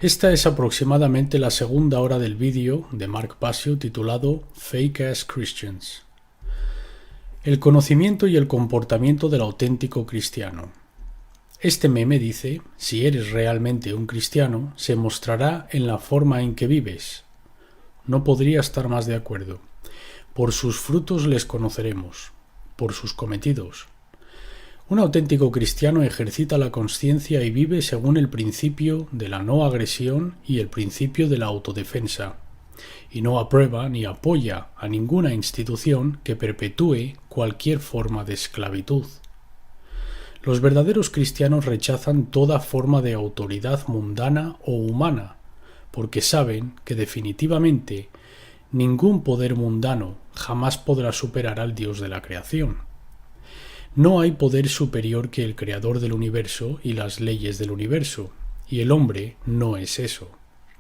Esta es aproximadamente la segunda hora del vídeo de Mark Passio titulado Fake Ass Christians. El conocimiento y el comportamiento del auténtico cristiano. Este meme dice, si eres realmente un cristiano, se mostrará en la forma en que vives. No podría estar más de acuerdo. Por sus frutos les conoceremos, por sus cometidos. Un auténtico cristiano ejercita la consciencia y vive según el principio de la no agresión y el principio de la autodefensa, y no aprueba ni apoya a ninguna institución que perpetúe cualquier forma de esclavitud. Los verdaderos cristianos rechazan toda forma de autoridad mundana o humana, porque saben que definitivamente ningún poder mundano jamás podrá superar al Dios de la creación. No hay poder superior que el creador del universo y las leyes del universo, y el hombre no es eso.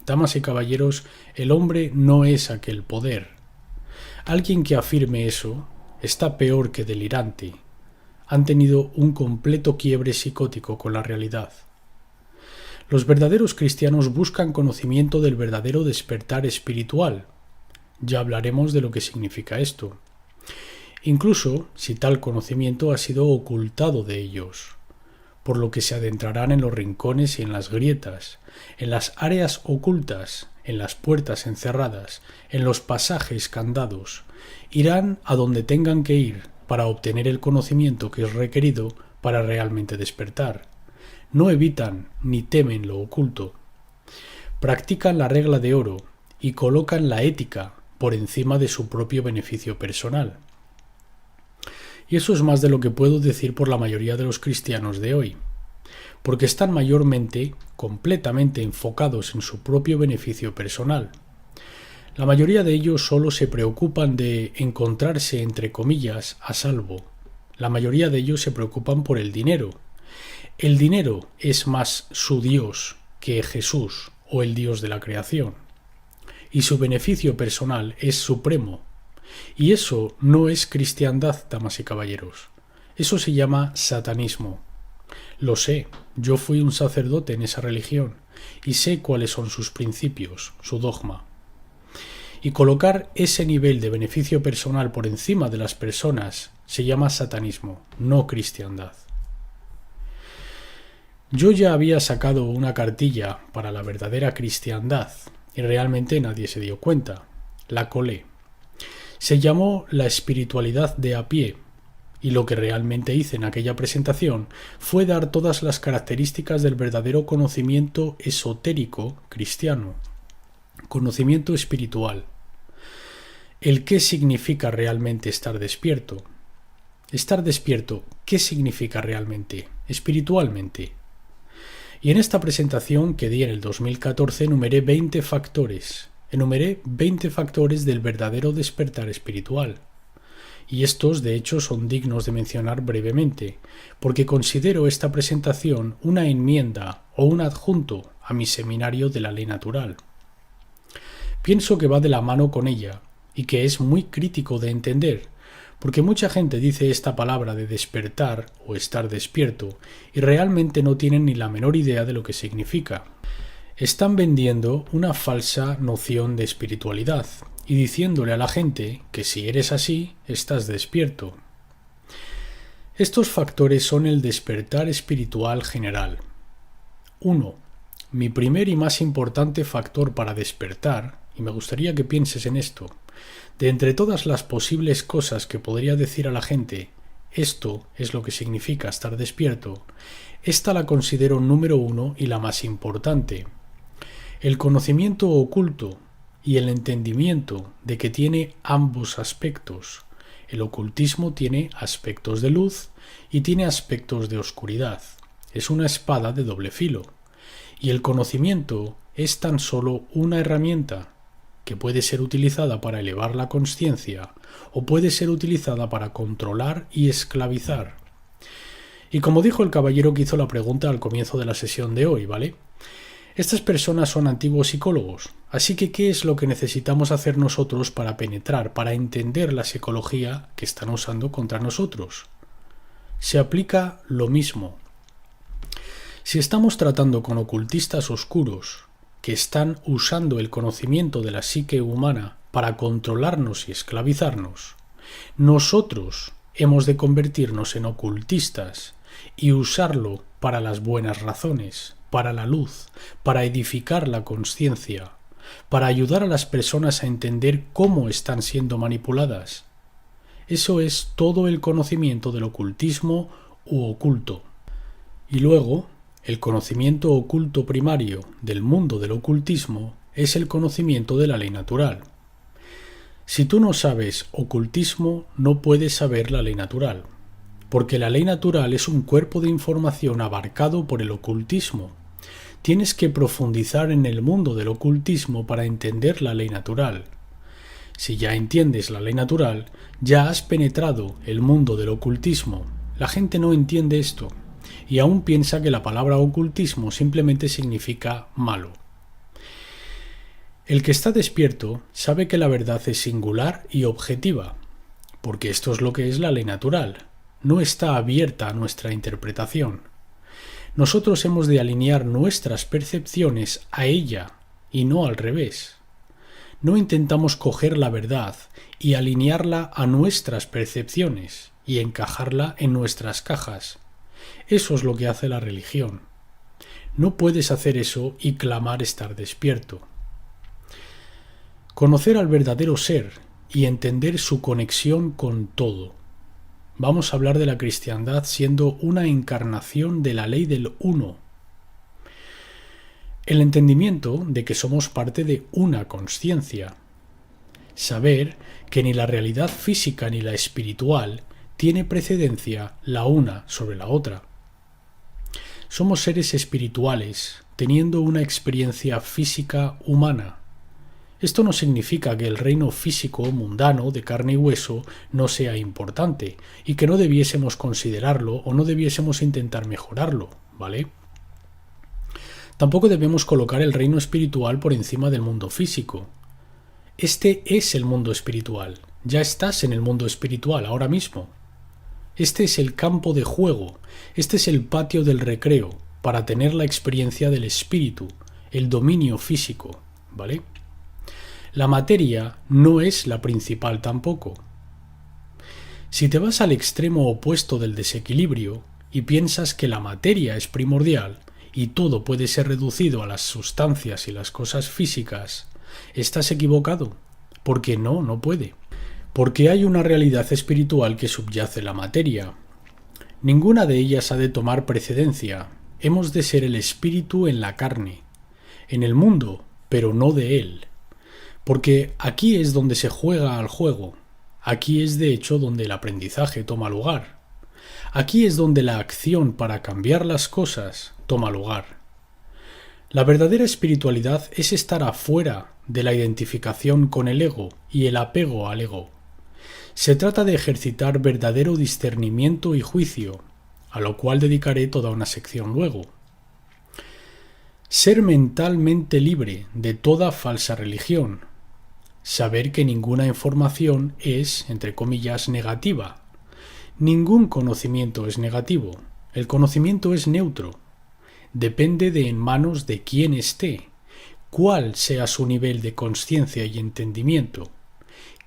Damas y caballeros, el hombre no es aquel poder. Alguien que afirme eso está peor que delirante. Han tenido un completo quiebre psicótico con la realidad. Los verdaderos cristianos buscan conocimiento del verdadero despertar espiritual. Ya hablaremos de lo que significa esto. Incluso si tal conocimiento ha sido ocultado de ellos, por lo que se adentrarán en los rincones y en las grietas, en las áreas ocultas, en las puertas encerradas, en los pasajes candados, irán a donde tengan que ir para obtener el conocimiento que es requerido para realmente despertar. No evitan ni temen lo oculto. Practican la regla de oro y colocan la ética por encima de su propio beneficio personal. Y eso es más de lo que puedo decir por la mayoría de los cristianos de hoy, porque están mayormente, completamente enfocados en su propio beneficio personal. La mayoría de ellos solo se preocupan de encontrarse, entre comillas, a salvo. La mayoría de ellos se preocupan por el dinero. El dinero es más su Dios que Jesús o el Dios de la creación. Y su beneficio personal es supremo. Y eso no es cristiandad, damas y caballeros. Eso se llama satanismo. Lo sé, yo fui un sacerdote en esa religión y sé cuáles son sus principios, su dogma. Y colocar ese nivel de beneficio personal por encima de las personas se llama satanismo, no cristiandad. Yo ya había sacado una cartilla para la verdadera cristiandad y realmente nadie se dio cuenta. La colé. Se llamó La espiritualidad de a pie, y lo que realmente hice en aquella presentación fue dar todas las características del verdadero conocimiento esotérico cristiano, conocimiento espiritual. El qué significa realmente estar despierto. Estar despierto, ¿qué significa realmente, espiritualmente? Y en esta presentación que di en el 2014 enumeré 20 factores. Enumeré 20 factores del verdadero despertar espiritual. Y estos, de hecho, son dignos de mencionar brevemente, porque considero esta presentación una enmienda o un adjunto a mi seminario de la ley natural. Pienso que va de la mano con ella, y que es muy crítico de entender, porque mucha gente dice esta palabra de despertar o estar despierto, y realmente no tienen ni la menor idea de lo que significa. Están vendiendo una falsa noción de espiritualidad y diciéndole a la gente que si eres así, estás despierto. Estos factores son el despertar espiritual general. 1. Mi primer y más importante factor para despertar, y me gustaría que pienses en esto, de entre todas las posibles cosas que podría decir a la gente, esto es lo que significa estar despierto, esta la considero número 1 y la más importante. El conocimiento oculto y el entendimiento de que tiene ambos aspectos. El ocultismo tiene aspectos de luz y tiene aspectos de oscuridad. Es una espada de doble filo. Y el conocimiento es tan solo una herramienta que puede ser utilizada para elevar la consciencia o puede ser utilizada para controlar y esclavizar. Y como dijo el caballero que hizo la pregunta al comienzo de la sesión de hoy, ¿vale? Estas personas son antiguos psicólogos, así que ¿qué es lo que necesitamos hacer nosotros para penetrar, para entender la psicología que están usando contra nosotros? Se aplica lo mismo. Si estamos tratando con ocultistas oscuros que están usando el conocimiento de la psique humana para controlarnos y esclavizarnos, nosotros hemos de convertirnos en ocultistas y usarlo para las buenas razones, para la luz, para edificar la conciencia, para ayudar a las personas a entender cómo están siendo manipuladas. Eso es todo el conocimiento del ocultismo u oculto. Y luego, el conocimiento oculto primario del mundo del ocultismo es el conocimiento de la ley natural. Si tú no sabes ocultismo, no puedes saber la ley natural, porque la ley natural es un cuerpo de información abarcado por el ocultismo. Tienes que profundizar en el mundo del ocultismo para entender la ley natural. Si ya entiendes la ley natural, ya has penetrado el mundo del ocultismo. La gente no entiende esto y aún piensa que la palabra ocultismo simplemente significa malo. El que está despierto sabe que la verdad es singular y objetiva, porque esto es lo que es la ley natural. No está abierta a nuestra interpretación. Nosotros hemos de alinear nuestras percepciones a ella y no al revés. No intentamos coger la verdad y alinearla a nuestras percepciones y encajarla en nuestras cajas. Eso es lo que hace la religión. No puedes hacer eso y clamar estar despierto. Conocer al verdadero ser y entender su conexión con todo. Vamos a hablar de la cristiandad siendo una encarnación de la ley del uno. El entendimiento de que somos parte de una consciencia. Saber que ni la realidad física ni la espiritual tiene precedencia la una sobre la otra. Somos seres espirituales teniendo una experiencia física humana. Esto no significa que el reino físico mundano de carne y hueso no sea importante y que no debiésemos considerarlo o no debiésemos intentar mejorarlo, ¿vale? Tampoco debemos colocar el reino espiritual por encima del mundo físico. Este es el mundo espiritual. Ya estás en el mundo espiritual ahora mismo. Este es el campo de juego. Este es el patio del recreo para tener la experiencia del espíritu, el dominio físico, ¿vale? La materia no es la principal tampoco. Si te vas al extremo opuesto del desequilibrio y piensas que la materia es primordial y todo puede ser reducido a las sustancias y las cosas físicas, estás equivocado, porque no puede. Porque hay una realidad espiritual que subyace la materia. Ninguna de ellas ha de tomar precedencia. Hemos de ser el espíritu en la carne, en el mundo, pero no de él. Porque aquí es donde se juega al juego. Aquí es de hecho donde el aprendizaje toma lugar. Aquí es donde la acción para cambiar las cosas toma lugar. La verdadera espiritualidad es estar afuera de la identificación con el ego y el apego al ego. Se trata de ejercitar verdadero discernimiento y juicio, a lo cual dedicaré toda una sección luego. Ser mentalmente libre de toda falsa religión. Saber que ninguna información es, entre comillas, negativa. Ningún conocimiento es negativo. El conocimiento es neutro. Depende de en manos de quién esté, cuál sea su nivel de conciencia y entendimiento.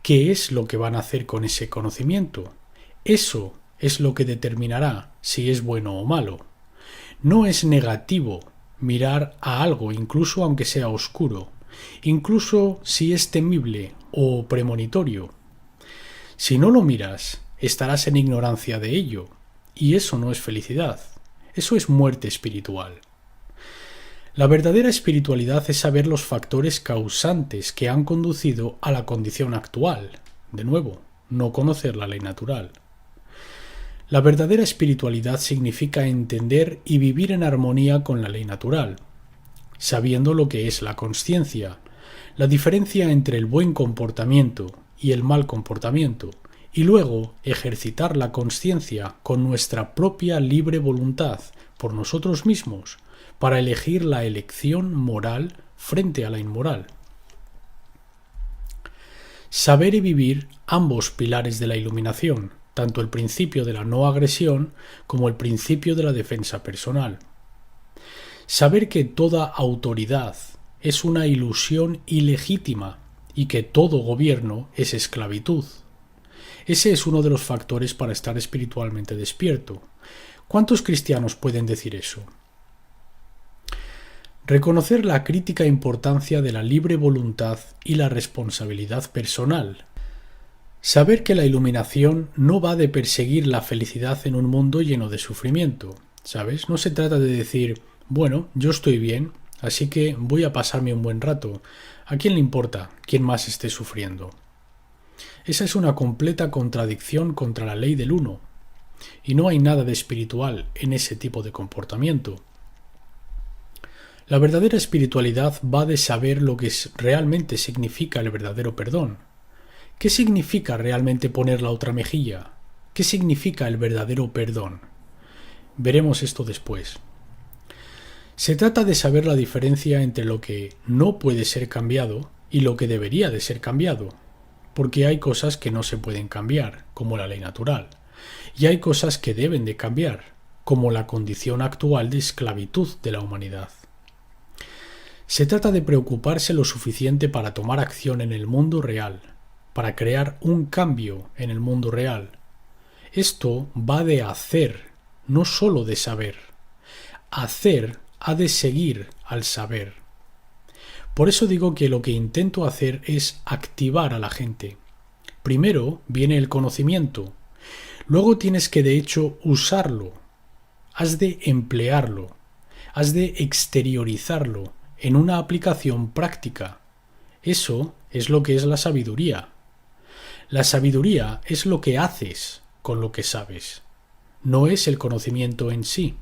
¿Qué es lo que van a hacer con ese conocimiento? Eso es lo que determinará si es bueno o malo. No es negativo mirar a algo, incluso aunque sea oscuro, incluso si es temible o premonitorio. Si no lo miras, estarás en ignorancia de ello, y eso no es felicidad, eso es muerte espiritual. La verdadera espiritualidad es saber los factores causantes que han conducido a la condición actual. De nuevo, no conocer la ley natural. La verdadera espiritualidad significa entender y vivir en armonía con la ley natural, sabiendo lo que es la consciencia, la diferencia entre el buen comportamiento y el mal comportamiento, y luego ejercitar la consciencia con nuestra propia libre voluntad por nosotros mismos, para elegir la elección moral frente a la inmoral. Saber y vivir ambos pilares de la iluminación, tanto el principio de la no agresión como el principio de la defensa personal. Saber que toda autoridad, es una ilusión ilegítima y que todo gobierno es esclavitud. Ese es uno de los factores para estar espiritualmente despierto. ¿Cuántos cristianos pueden decir eso? Reconocer la crítica importancia de la libre voluntad y la responsabilidad personal. Saber que la iluminación no va de perseguir la felicidad en un mundo lleno de sufrimiento, ¿sabes? No se trata de decir, bueno, yo estoy bien, así que voy a pasarme un buen rato. ¿A quién le importa quién más esté sufriendo? Esa es una completa contradicción contra la ley del uno, y no hay nada de espiritual en ese tipo de comportamiento. La verdadera espiritualidad va de saber lo que realmente significa el verdadero perdón. ¿Qué significa realmente poner la otra mejilla? ¿Qué significa el verdadero perdón? Veremos esto después. Se trata de saber la diferencia entre lo que no puede ser cambiado y lo que debería de ser cambiado, porque hay cosas que no se pueden cambiar, como la ley natural, y hay cosas que deben de cambiar, como la condición actual de esclavitud de la humanidad. Se trata de preocuparse lo suficiente para tomar acción en el mundo real, para crear un cambio en el mundo real. Esto va de hacer, no solo de saber. Hacer ha de seguir al saber. Por eso digo que lo que intento hacer es activar a la gente. Primero viene el conocimiento, luego tienes que de hecho usarlo. Has de emplearlo, has de exteriorizarlo en una aplicación práctica. Eso es lo que es la sabiduría. La sabiduría es lo que haces con lo que sabes, no es el conocimiento en sí.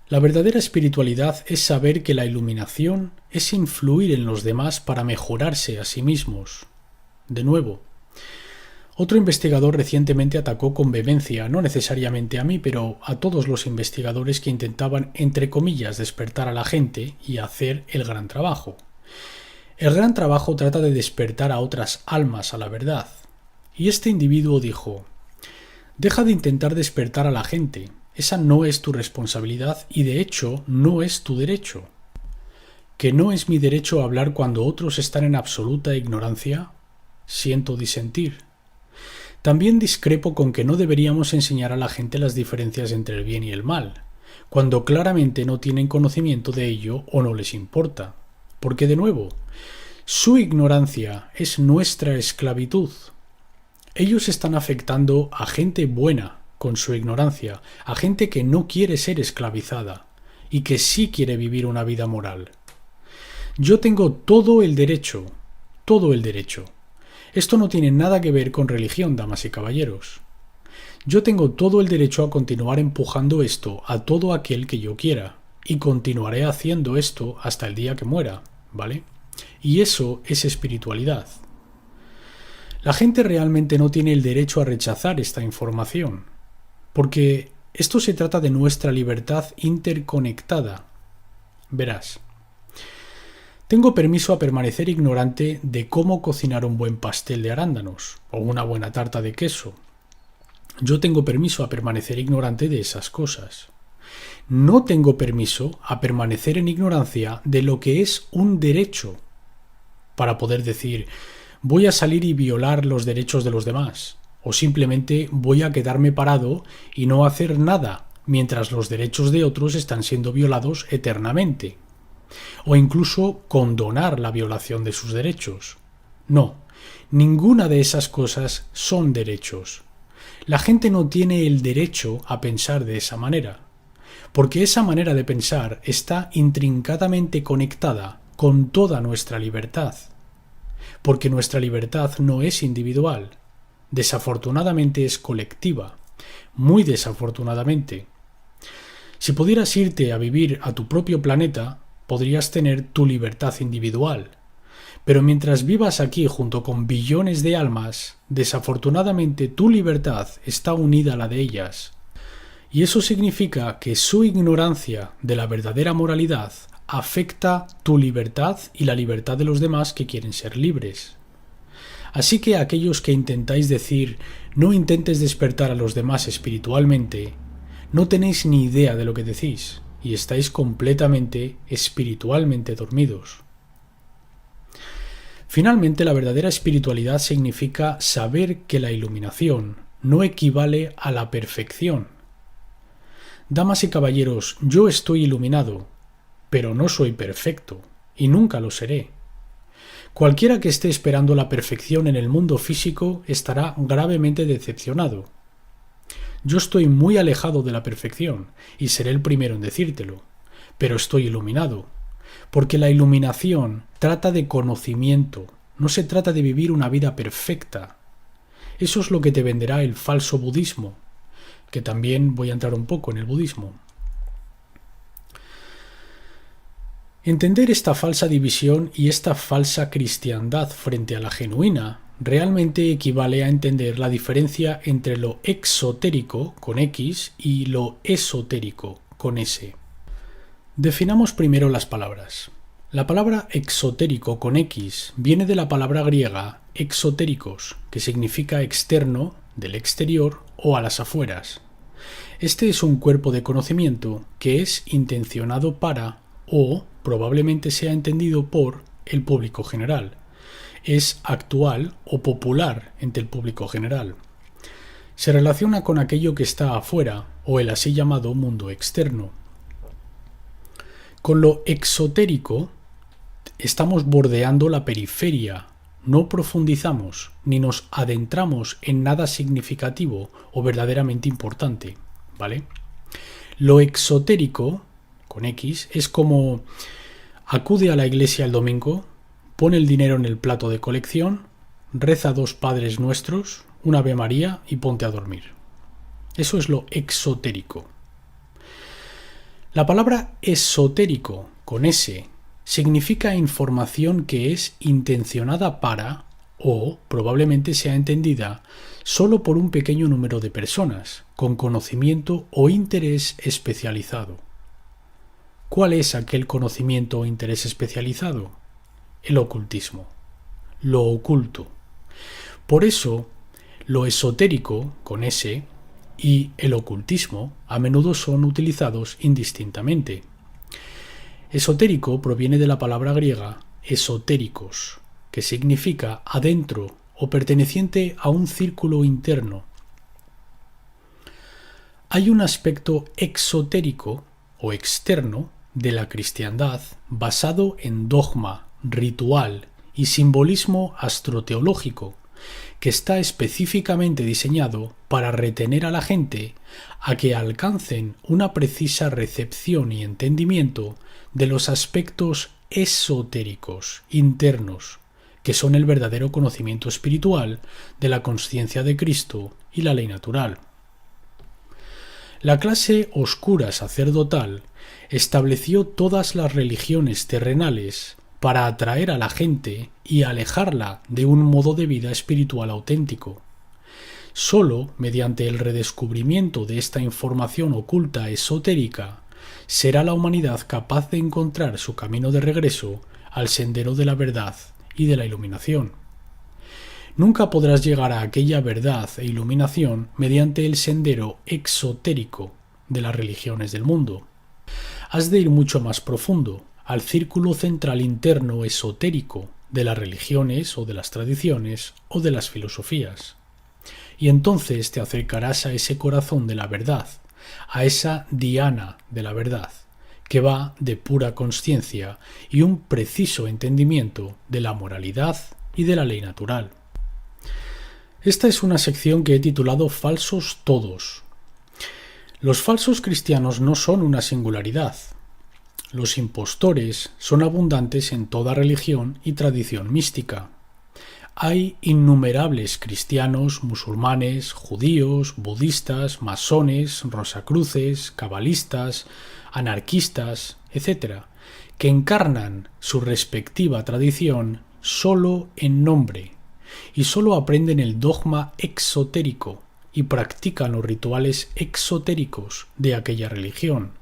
La verdadera espiritualidad es saber que la iluminación es influir en los demás para mejorarse a sí mismos. De nuevo, otro investigador recientemente atacó con vehemencia, no necesariamente a mí, pero a todos los investigadores que intentaban, entre comillas, despertar a la gente y hacer el gran trabajo. El gran trabajo trata de despertar a otras almas a la verdad. Y este individuo dijo, deja de intentar despertar a la gente, esa no es tu responsabilidad y de hecho no es tu derecho. ¿Que no es mi derecho hablar cuando otros están en absoluta ignorancia? Siento disentir. También discrepo con que no deberíamos enseñar a la gente las diferencias entre el bien y el mal, cuando claramente no tienen conocimiento de ello o no les importa. Porque de nuevo, su ignorancia es nuestra esclavitud. Ellos están afectando a gente buena con su ignorancia, a gente que no quiere ser esclavizada y que sí quiere vivir una vida moral. Yo tengo todo el derecho. Esto no tiene nada que ver con religión, damas y caballeros. Yo tengo todo el derecho a continuar empujando esto a todo aquel que yo quiera, y continuaré haciendo esto hasta el día que muera, ¿vale? Y eso es espiritualidad. La gente realmente no tiene el derecho a rechazar esta información, porque esto se trata de nuestra libertad interconectada. Verás. Tengo permiso a permanecer ignorante de cómo cocinar un buen pastel de arándanos o una buena tarta de queso. Yo tengo permiso a permanecer ignorante de esas cosas. No tengo permiso a permanecer en ignorancia de lo que es un derecho, para poder decir, voy a salir y violar los derechos de los demás, o simplemente voy a quedarme parado y no hacer nada mientras los derechos de otros están siendo violados eternamente. O incluso condonar la violación de sus derechos. No, ninguna de esas cosas son derechos. La gente no tiene el derecho a pensar de esa manera, porque esa manera de pensar está intrincadamente conectada con toda nuestra libertad, porque nuestra libertad no es individual, desafortunadamente es colectiva, muy desafortunadamente. Si pudieras irte a vivir a tu propio planeta, podrías tener tu libertad individual. Pero mientras vivas aquí junto con billones de almas, desafortunadamente tu libertad está unida a la de ellas. Y eso significa que su ignorancia de la verdadera moralidad afecta tu libertad y la libertad de los demás que quieren ser libres. Así que aquellos que intentáis decir no intentes despertar a los demás espiritualmente, no tenéis ni idea de lo que decís. y estáis completamente espiritualmente dormidos. Finalmente, la verdadera espiritualidad significa saber que la iluminación no equivale a la perfección. Damas y caballeros, yo estoy iluminado, pero no soy perfecto, y nunca lo seré. Cualquiera que esté esperando la perfección en el mundo físico estará gravemente decepcionado. Yo estoy muy alejado de la perfección, y seré el primero en decírtelo, pero estoy iluminado, porque la iluminación trata de conocimiento, no se trata de vivir una vida perfecta. Eso es lo que te venderá el falso budismo, que también voy a entrar un poco en el budismo. Entender esta falsa división y esta falsa cristiandad frente a la genuina realmente equivale a entender la diferencia entre lo exotérico con X y lo esotérico con S. Definamos primero las palabras. La palabra exotérico con X viene de la palabra griega exotéricos, que significa externo, del exterior o a las afueras. Este es un cuerpo de conocimiento que es intencionado para, o probablemente sea entendido por, el público general. Es actual o popular entre el público general. Se relaciona con aquello que está afuera, o el así llamado mundo externo. Con lo exotérico estamos bordeando la periferia, no profundizamos ni nos adentramos en nada significativo o verdaderamente importante, ¿vale? Lo exotérico, con X, es como acude a la iglesia el domingo, pone el dinero en el plato de colección, reza 2 Padres Nuestros, una Ave María y ponte a dormir. Eso es lo exotérico. La palabra esotérico, con S, significa información que es intencionada para, o probablemente sea entendida solo por un pequeño número de personas, con conocimiento o interés especializado. ¿Cuál es aquel conocimiento o interés especializado? El ocultismo, lo oculto. Por eso, lo esotérico, con S, y el ocultismo a menudo son utilizados indistintamente. Esotérico proviene de la palabra griega esotéricos, que significa adentro o perteneciente a un círculo interno. Hay un aspecto exotérico o externo de la cristiandad basado en dogma, ritual y simbolismo astroteológico, que está específicamente diseñado para retener a la gente a que alcancen una precisa recepción y entendimiento de los aspectos esotéricos, internos, que son el verdadero conocimiento espiritual de la consciencia de Cristo y la ley natural. La clase oscura sacerdotal estableció todas las religiones terrenales para atraer a la gente y alejarla de un modo de vida espiritual auténtico. Solo mediante el redescubrimiento de esta información oculta esotérica será la humanidad capaz de encontrar su camino de regreso al sendero de la verdad y de la iluminación. Nunca podrás llegar a aquella verdad e iluminación mediante el sendero exotérico de las religiones del mundo. Has de ir mucho más profundo, al círculo central interno esotérico de las religiones o de las tradiciones o de las filosofías. Y entonces te acercarás a ese corazón de la verdad, a esa diana de la verdad, que va de pura consciencia y un preciso entendimiento de la moralidad y de la ley natural. Esta es una sección que he titulado Falsos Todos. Los falsos cristianos no son una singularidad. Los impostores son abundantes en toda religión y tradición mística. Hay innumerables cristianos, musulmanes, judíos, budistas, masones, rosacruces, cabalistas, anarquistas, etc., que encarnan su respectiva tradición solo en nombre y solo aprenden el dogma exotérico y practican los rituales exotéricos de aquella religión,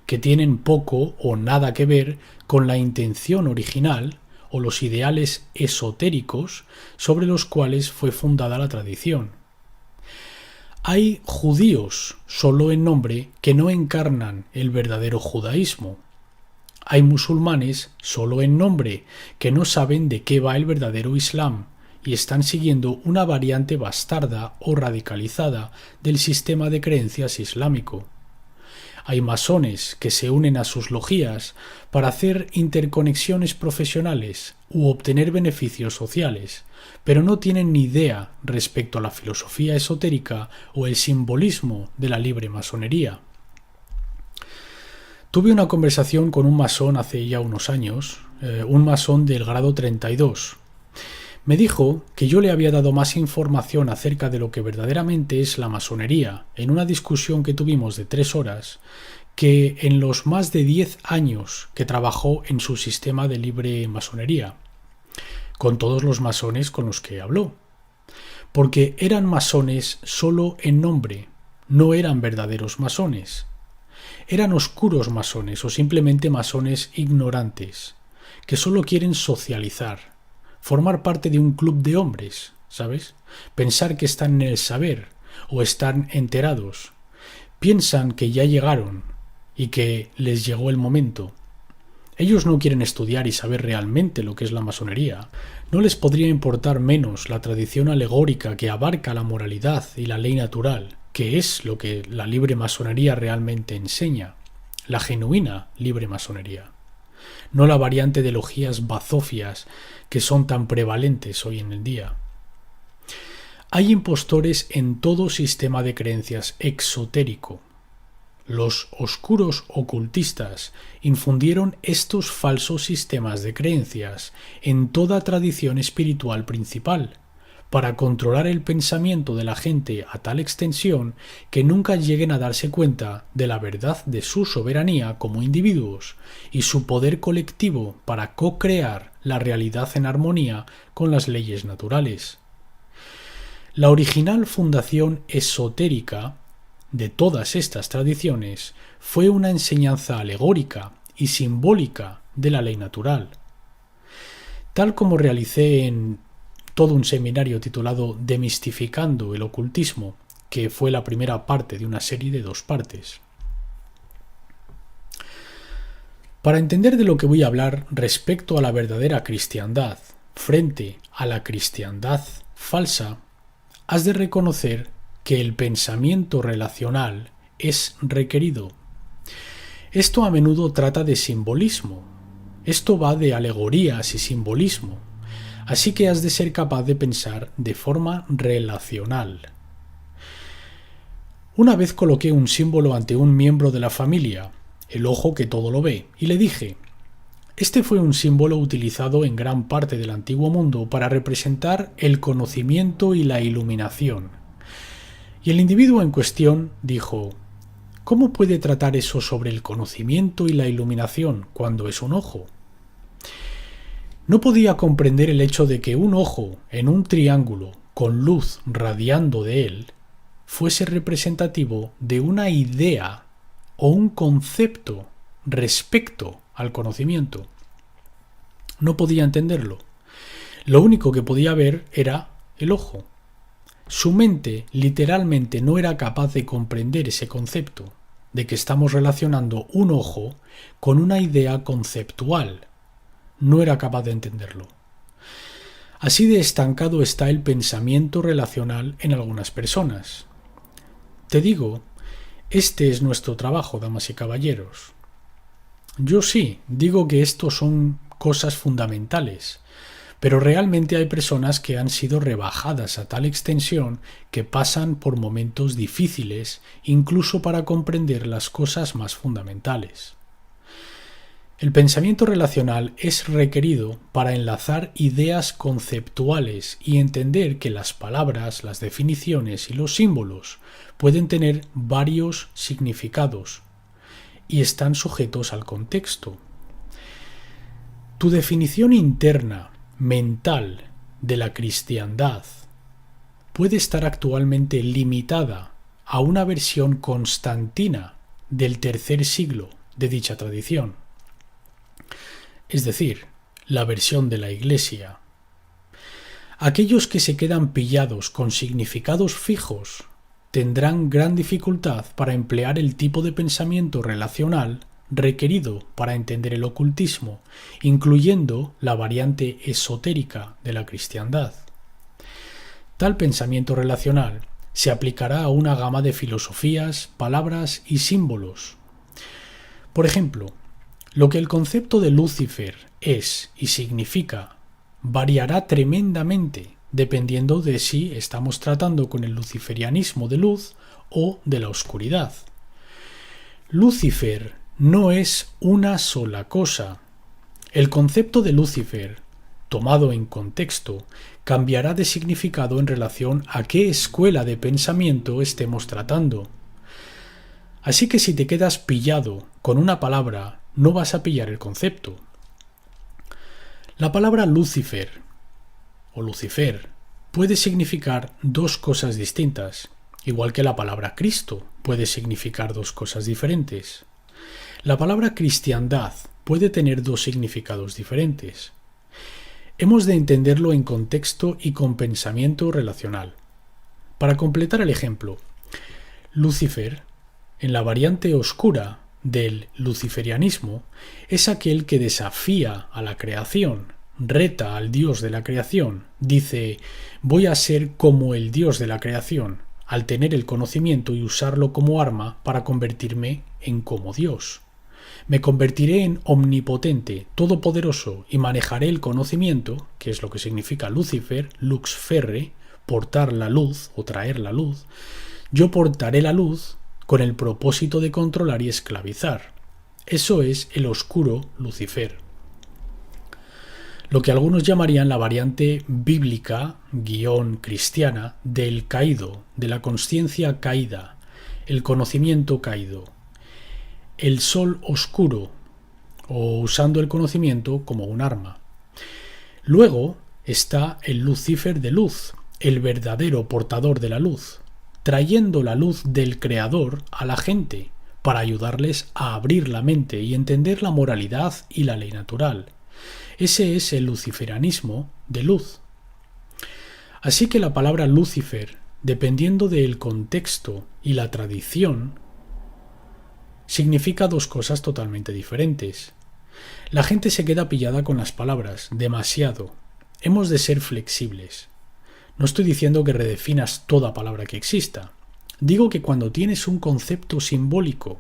que tienen poco o nada que ver con la intención original o los ideales esotéricos sobre los cuales fue fundada la tradición. Hay judíos solo en nombre que no encarnan el verdadero judaísmo. Hay musulmanes solo en nombre que no saben de qué va el verdadero Islam y están siguiendo una variante bastarda o radicalizada del sistema de creencias islámico. Hay masones que se unen a sus logias para hacer interconexiones profesionales u obtener beneficios sociales, pero no tienen ni idea respecto a la filosofía esotérica o el simbolismo de la libre masonería. Tuve una conversación con un masón hace ya unos años, un masón del grado 32. Me dijo que yo le había dado más información acerca de lo que verdaderamente es la masonería en una discusión que tuvimos de 3 horas que en los más de 10 años que trabajó en su sistema de libre masonería, con todos los masones con los que habló. Porque eran masones solo en nombre, no eran verdaderos masones. Eran oscuros masones o simplemente masones ignorantes, que solo quieren socializar, formar parte de un club de hombres, ¿sabes? Pensar que están en el saber o están enterados. Piensan que ya llegaron y que les llegó el momento. Ellos no quieren estudiar y saber realmente lo que es la masonería. No les podría importar menos la tradición alegórica que abarca la moralidad y la ley natural, que es lo que la libre masonería realmente enseña, la genuina libre masonería, no la variante de logías bazofias que son tan prevalentes hoy en el día. Hay impostores en todo sistema de creencias exotérico. Los oscuros ocultistas infundieron estos falsos sistemas de creencias en toda tradición espiritual principal, para controlar el pensamiento de la gente a tal extensión que nunca lleguen a darse cuenta de la verdad de su soberanía como individuos y su poder colectivo para co-crear la realidad en armonía con las leyes naturales. La original fundación esotérica de todas estas tradiciones fue una enseñanza alegórica y simbólica de la ley natural. Tal como realicé en todo un seminario titulado Demistificando el ocultismo, que fue la primera parte de una serie de 2 partes. Para entender de lo que voy a hablar respecto a la verdadera cristiandad frente a la cristiandad falsa, has de reconocer que el pensamiento relacional es requerido. Esto a menudo trata de simbolismo. Esto va de alegorías y simbolismo. Así que has de ser capaz de pensar de forma relacional. Una vez coloqué un símbolo ante un miembro de la familia, el ojo que todo lo ve, y le dije: este fue un símbolo utilizado en gran parte del antiguo mundo para representar el conocimiento y la iluminación. Y el individuo en cuestión dijo: ¿cómo puede tratar eso sobre el conocimiento y la iluminación cuando es un ojo? No podía comprender el hecho de que un ojo en un triángulo con luz radiando de él fuese representativo de una idea o un concepto respecto al conocimiento. No podía entenderlo. Lo único que podía ver era el ojo. Su mente literalmente no era capaz de comprender ese concepto, de que estamos relacionando un ojo con una idea conceptual. No era capaz de entenderlo. Así de estancado está el pensamiento relacional en algunas personas. Te digo, este es nuestro trabajo, damas y caballeros. Yo sí, digo que esto son cosas fundamentales, pero realmente hay personas que han sido rebajadas a tal extensión que pasan por momentos difíciles incluso para comprender las cosas más fundamentales. El pensamiento relacional es requerido para enlazar ideas conceptuales y entender que las palabras, las definiciones y los símbolos pueden tener varios significados y están sujetos al contexto. Tu definición interna, mental, de la cristiandad puede estar actualmente limitada a una versión constantina del tercer siglo de dicha tradición. Es decir, la versión de la Iglesia. Aquellos que se quedan pillados con significados fijos tendrán gran dificultad para emplear el tipo de pensamiento relacional requerido para entender el ocultismo, incluyendo la variante esotérica de la cristiandad. Tal pensamiento relacional se aplicará a una gama de filosofías, palabras y símbolos. Por ejemplo, lo que el concepto de Lucifer es y significa variará tremendamente dependiendo de si estamos tratando con el luciferianismo de luz o de la oscuridad. Lucifer no es una sola cosa. El concepto de Lucifer, tomado en contexto, cambiará de significado en relación a qué escuela de pensamiento estemos tratando. Así que si te quedas pillado con una palabra, no vas a pillar el concepto. La palabra Lucifer o Lucifer puede significar dos cosas distintas, igual que la palabra Cristo puede significar dos cosas diferentes. La palabra cristiandad puede tener dos significados diferentes. Hemos de entenderlo en contexto y con pensamiento relacional. Para completar el ejemplo, Lucifer, en la variante oscura del luciferianismo, es aquel que desafía a la creación, reta al Dios de la creación, dice: voy a ser como el Dios de la creación, al tener el conocimiento y usarlo como arma para convertirme en como Dios. Me convertiré en omnipotente, todopoderoso, y manejaré el conocimiento, que es lo que significa Lucifer, lux ferre, portar la luz o traer la luz. Yo portaré la luz con el propósito de controlar y esclavizar. Eso es el oscuro Lucifer. Lo que algunos llamarían la variante bíblica, cristiana, del caído, de la consciencia caída, el conocimiento caído. El sol oscuro, o usando el conocimiento como un arma. Luego está el Lucifer de luz, el verdadero portador de la luz, trayendo la luz del Creador a la gente para ayudarles a abrir la mente y entender la moralidad y la ley natural. Ese es el luciferianismo de luz. Así que la palabra Lucifer, dependiendo del contexto y la tradición, significa dos cosas totalmente diferentes. La gente se queda pillada con las palabras, demasiado. Hemos de ser flexibles. No estoy diciendo que redefinas toda palabra que exista. Digo que cuando tienes un concepto simbólico.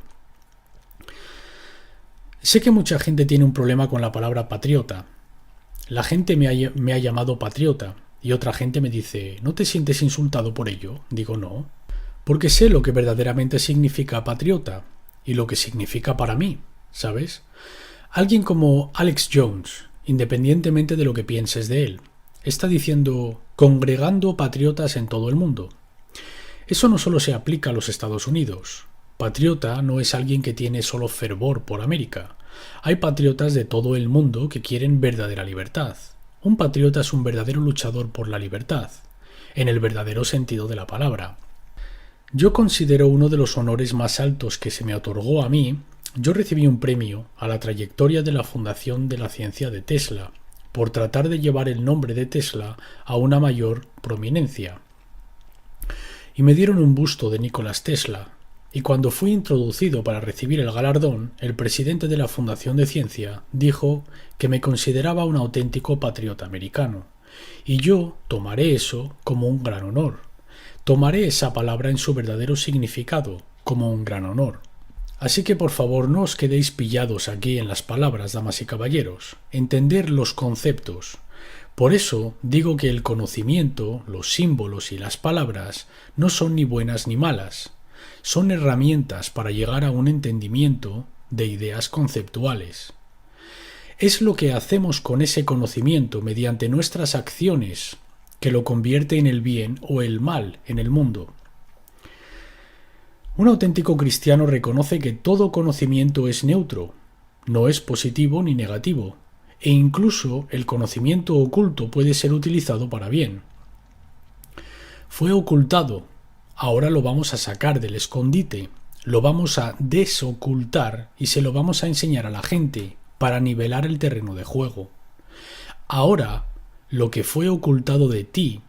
Sé que mucha gente tiene un problema con la palabra patriota. La gente me ha llamado patriota y otra gente me dice: ¿no te sientes insultado por ello? Digo no, porque sé lo que verdaderamente significa patriota. Y lo que significa para mí, ¿sabes? Alguien como Alex Jones, independientemente de lo que pienses de él, está diciendo: congregando patriotas en todo el mundo. Eso no solo se aplica a los Estados Unidos. Patriota no es alguien que tiene solo fervor por América. Hay patriotas de todo el mundo que quieren verdadera libertad. Un patriota es un verdadero luchador por la libertad, en el verdadero sentido de la palabra. Yo considero uno de los honores más altos que se me otorgó a mí. Yo recibí un premio a la trayectoria de la Fundación de la Ciencia de Tesla por tratar de llevar el nombre de Tesla a una mayor prominencia. Y me dieron un busto de Nikola Tesla, y cuando fui introducido para recibir el galardón, el presidente de la Fundación de Ciencia dijo que me consideraba un auténtico patriota americano, y yo tomaré eso como un gran honor. Tomaré esa palabra en su verdadero significado, como un gran honor. Así que por favor no os quedéis pillados aquí en las palabras, damas y caballeros. Entender los conceptos. Por eso digo que el conocimiento, los símbolos y las palabras no son ni buenas ni malas. Son herramientas para llegar a un entendimiento de ideas conceptuales. Es lo que hacemos con ese conocimiento mediante nuestras acciones que lo convierte en el bien o el mal en el mundo. Un auténtico cristiano reconoce que todo conocimiento es neutro, no es positivo ni negativo, e incluso el conocimiento oculto puede ser utilizado para bien. Fue ocultado, ahora lo vamos a sacar del escondite, lo vamos a desocultar y se lo vamos a enseñar a la gente para nivelar el terreno de juego. Ahora, lo que fue ocultado de ti,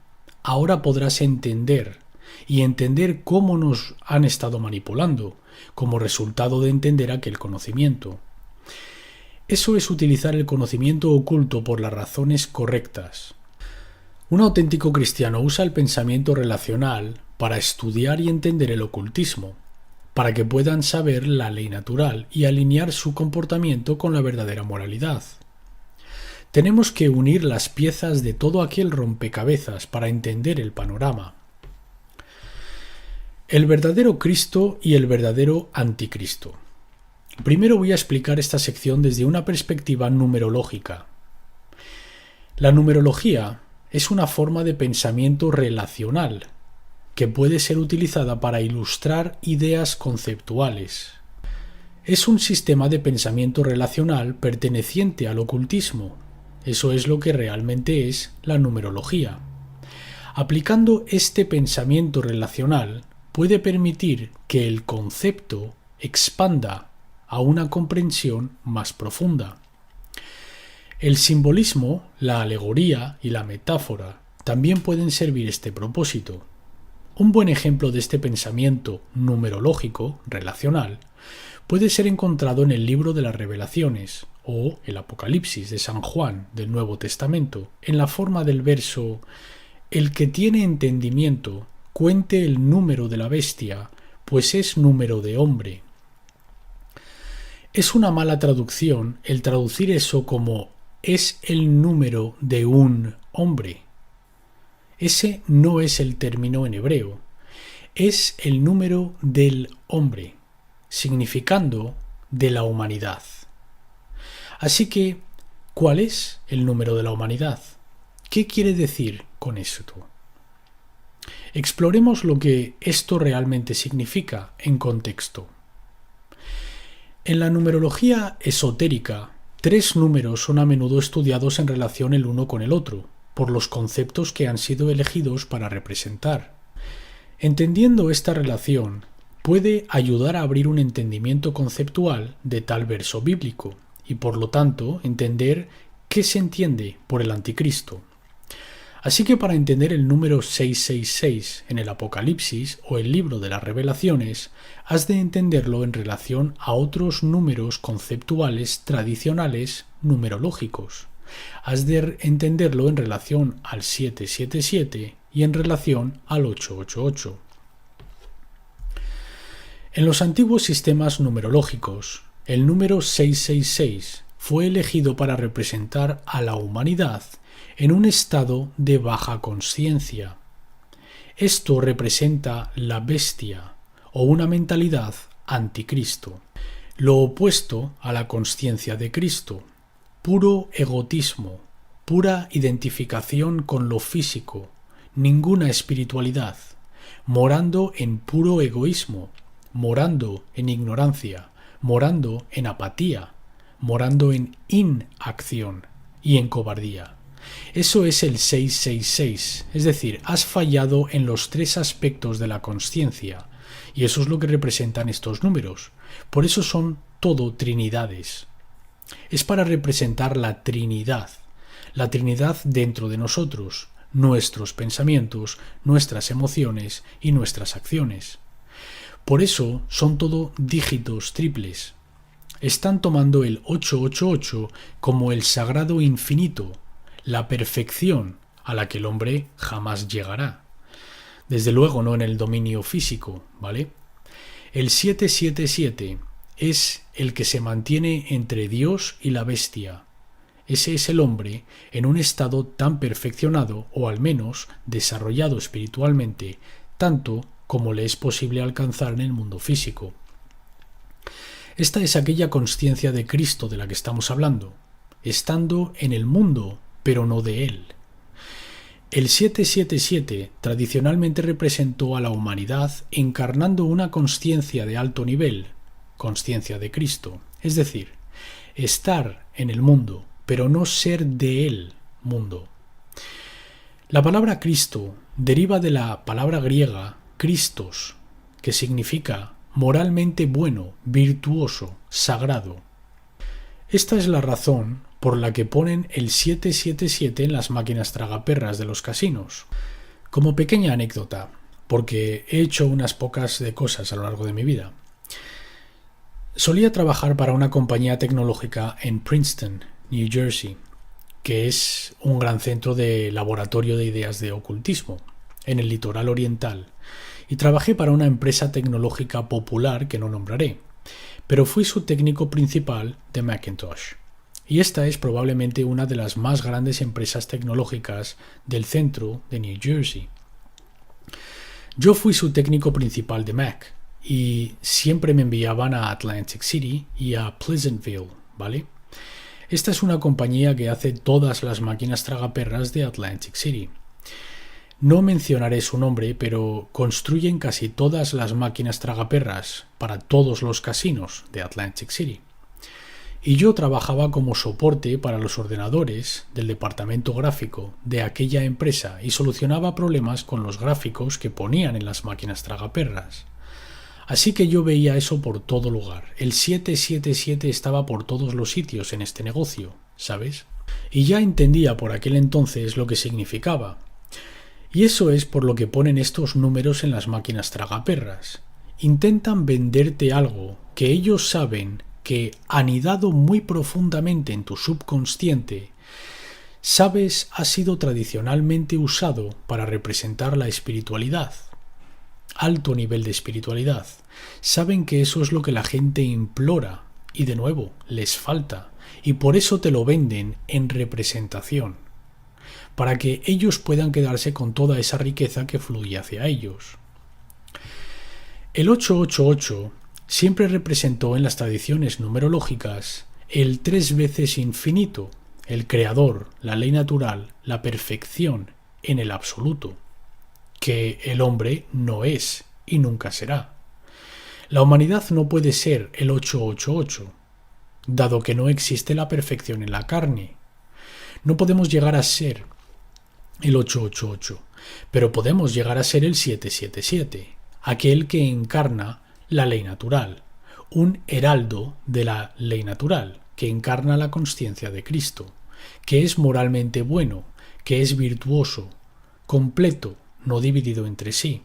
ahora podrás entender, y entender cómo nos han estado manipulando, como resultado de entender aquel conocimiento. Eso es utilizar el conocimiento oculto por las razones correctas. Un auténtico cristiano usa el pensamiento relacional para estudiar y entender el ocultismo, para que puedan saber la ley natural y alinear su comportamiento con la verdadera moralidad. Tenemos que unir las piezas de todo aquel rompecabezas para entender el panorama. El verdadero Cristo y el verdadero anticristo. Primero voy a explicar esta sección desde una perspectiva numerológica. La numerología es una forma de pensamiento relacional que puede ser utilizada para ilustrar ideas conceptuales. Es un sistema de pensamiento relacional perteneciente al ocultismo. Eso es lo que realmente es la numerología. Aplicando este pensamiento relacional puede permitir que el concepto expanda a una comprensión más profunda. El simbolismo, la alegoría y la metáfora también pueden servir este propósito. Un buen ejemplo de este pensamiento numerológico, relacional, puede ser encontrado en el libro de las Revelaciones o el Apocalipsis de San Juan del Nuevo Testamento, en la forma del verso: «El que tiene entendimiento, cuente el número de la bestia, pues es número de hombre». Es una mala traducción el traducir eso como «es el número de un hombre». Ese no es el término en hebreo. Es el número del hombre, significando de la humanidad. Así que, ¿cuál es el número de la humanidad? ¿Qué quiere decir con esto? Exploremos lo que esto realmente significa en contexto. En la numerología esotérica, 3 números son a menudo estudiados en relación el uno con el otro, por los conceptos que han sido elegidos para representar. Entendiendo esta relación, puede ayudar a abrir un entendimiento conceptual de tal verso bíblico, y por lo tanto entender qué se entiende por el anticristo. Así que para entender el número 666 en el Apocalipsis o el libro de las Revelaciones, has de entenderlo en relación a otros números conceptuales tradicionales numerológicos. Has de entenderlo en relación al 777 y en relación al 888. En los antiguos sistemas numerológicos, el número 666 fue elegido para representar a la humanidad en un estado de baja consciencia. Esto representa la bestia o una mentalidad anticristo, lo opuesto a la consciencia de Cristo, puro egotismo, pura identificación con lo físico, ninguna espiritualidad, morando en puro egoísmo, morando en ignorancia, morando en apatía, morando en inacción y en cobardía. Eso es el 666, es decir, has fallado en los 3 aspectos de la consciencia, y eso es lo que representan estos números. Por eso son todo trinidades. Es para representar la Trinidad dentro de nosotros, nuestros pensamientos, nuestras emociones y nuestras acciones. Por eso son todo dígitos triples. Están tomando el 888 como el sagrado infinito, la perfección a la que el hombre jamás llegará. Desde luego no en el dominio físico, ¿vale? El 777 es el que se mantiene entre Dios y la bestia. Ese es el hombre en un estado tan perfeccionado, o al menos desarrollado espiritualmente, tanto como le es posible alcanzar en el mundo físico. Esta es aquella consciencia de Cristo de la que estamos hablando, estando en el mundo, pero no de él. El 777 tradicionalmente representó a la humanidad encarnando una consciencia de alto nivel, consciencia de Cristo, es decir, estar en el mundo, pero no ser de él mundo. La palabra Cristo deriva de la palabra griega Christos, que significa moralmente bueno, virtuoso, sagrado. Esta es la razón por la que ponen el 777 en las máquinas tragaperras de los casinos. Como pequeña anécdota, porque he hecho unas pocas de cosas a lo largo de mi vida. Solía trabajar para una compañía tecnológica en Princeton, New Jersey, que es un gran centro de laboratorio de ideas de ocultismo, en el litoral oriental, y trabajé para una empresa tecnológica popular que no nombraré, pero fui su técnico principal de Macintosh. Y esta es probablemente una de las más grandes empresas tecnológicas del centro de New Jersey. Yo fui su técnico principal de Mac, y siempre me enviaban a Atlantic City y a Pleasantville, ¿vale? Esta es una compañía que hace todas las máquinas tragaperras de Atlantic City. No mencionaré su nombre, pero construyen casi todas las máquinas tragaperras para todos los casinos de Atlantic City. Y yo trabajaba como soporte para los ordenadores del departamento gráfico de aquella empresa y solucionaba problemas con los gráficos que ponían en las máquinas tragaperras. Así que yo veía eso por todo lugar. El 777 estaba por todos los sitios en este negocio, ¿sabes? Y ya entendía por aquel entonces lo que significaba. Y eso es por lo que ponen estos números en las máquinas tragaperras. Intentan venderte algo que ellos saben que, anidado muy profundamente en tu subconsciente, sabes ha sido tradicionalmente usado para representar la espiritualidad. Alto nivel de espiritualidad. Saben que eso es lo que la gente implora y de nuevo les falta, y por eso te lo venden en representación, para que ellos puedan quedarse con toda esa riqueza que fluye hacia ellos. El 888 siempre representó en las tradiciones numerológicas el 3 veces infinito, el creador, la ley natural, la perfección en el absoluto, que el hombre no es y nunca será. La humanidad no puede ser el 888, dado que no existe la perfección en la carne. No podemos llegar a ser el 888, pero podemos llegar a ser el 777, aquel que encarna la ley natural, un heraldo de la ley natural, que encarna la consciencia de Cristo, que es moralmente bueno, que es virtuoso, completo, no dividido entre sí,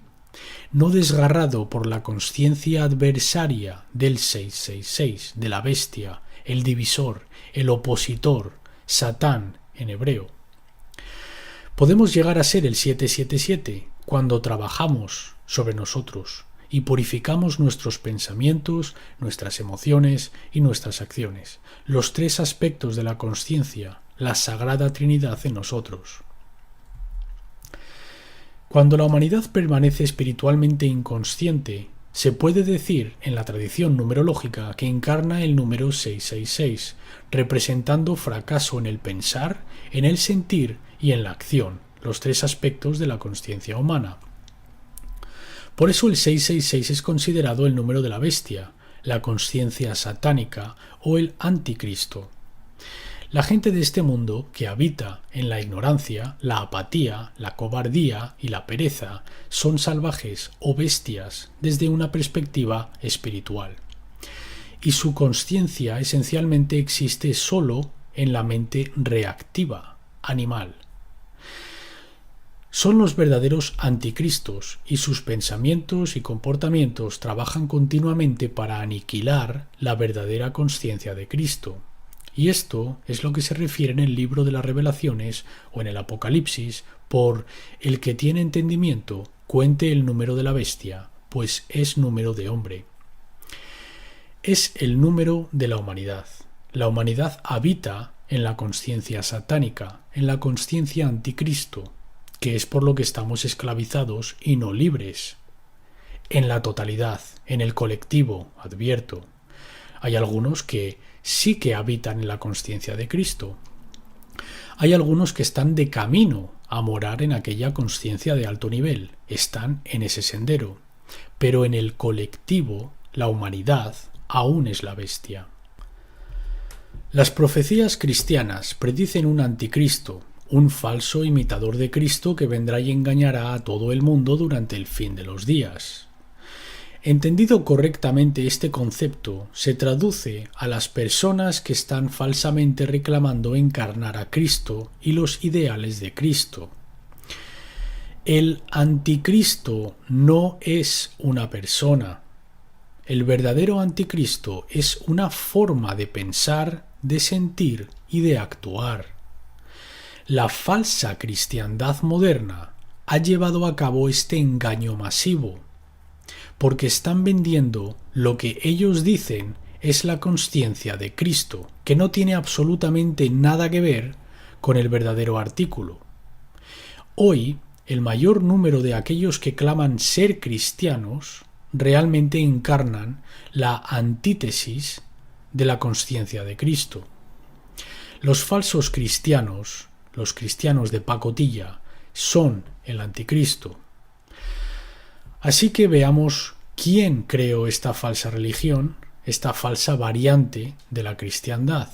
no desgarrado por la consciencia adversaria del 666, de la bestia, el divisor, el opositor, Satán en hebreo. Podemos llegar a ser el 777 cuando trabajamos sobre nosotros y purificamos nuestros pensamientos, nuestras emociones y nuestras acciones, los 3 aspectos de la consciencia, la Sagrada Trinidad en nosotros. Cuando la humanidad permanece espiritualmente inconsciente, se puede decir en la tradición numerológica que encarna el número 666, representando fracaso en el pensar, en el sentir y en la acción, los 3 aspectos de la consciencia humana. Por eso el 666 es considerado el número de la bestia, la consciencia satánica o el anticristo. La gente de este mundo, que habita en la ignorancia, la apatía, la cobardía y la pereza, son salvajes o bestias desde una perspectiva espiritual. Y su consciencia esencialmente existe solo en la mente reactiva, animal. Son los verdaderos anticristos y sus pensamientos y comportamientos trabajan continuamente para aniquilar la verdadera consciencia de Cristo. Y esto es lo que se refiere en el libro de las Revelaciones o en el Apocalipsis por el que tiene entendimiento, cuente el número de la bestia, pues es número de hombre. Es el número de la humanidad. La humanidad habita en la consciencia satánica, en la consciencia anticristo, que es por lo que estamos esclavizados y no libres. En la totalidad, en el colectivo, advierto. Hay algunos que sí que habitan en la consciencia de Cristo. Hay algunos que están de camino a morar en aquella consciencia de alto nivel, están en ese sendero, pero en el colectivo, la humanidad aún es la bestia. Las profecías cristianas predicen un anticristo, un falso imitador de Cristo que vendrá y engañará a todo el mundo durante el fin de los días. Entendido correctamente, este concepto se traduce a las personas que están falsamente reclamando encarnar a Cristo y los ideales de Cristo. El anticristo no es una persona. El verdadero anticristo es una forma de pensar, de sentir y de actuar. La falsa cristiandad moderna ha llevado a cabo este engaño masivo, porque están vendiendo lo que ellos dicen es la consciencia de Cristo, que no tiene absolutamente nada que ver con el verdadero artículo. Hoy, el mayor número de aquellos que claman ser cristianos realmente encarnan la antítesis de la consciencia de Cristo. Los falsos cristianos, los cristianos de pacotilla, son el anticristo. Así que veamos quién creó esta falsa religión, esta falsa variante de la cristiandad.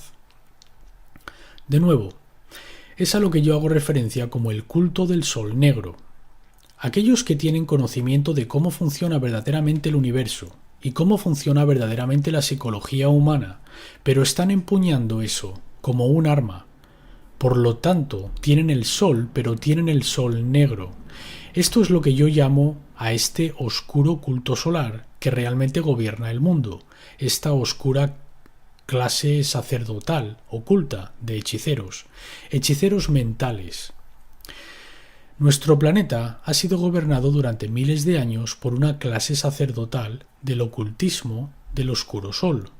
De nuevo, es a lo que yo hago referencia como el culto del sol negro. Aquellos que tienen conocimiento de cómo funciona verdaderamente el universo y cómo funciona verdaderamente la psicología humana, pero están empuñando eso como un arma. Por lo tanto, tienen el sol, pero tienen el sol negro. Esto es lo que yo llamo a este oscuro culto solar que realmente gobierna el mundo, esta oscura clase sacerdotal, oculta, de hechiceros, hechiceros mentales. Nuestro planeta ha sido gobernado durante miles de años por una clase sacerdotal del ocultismo del oscuro sol.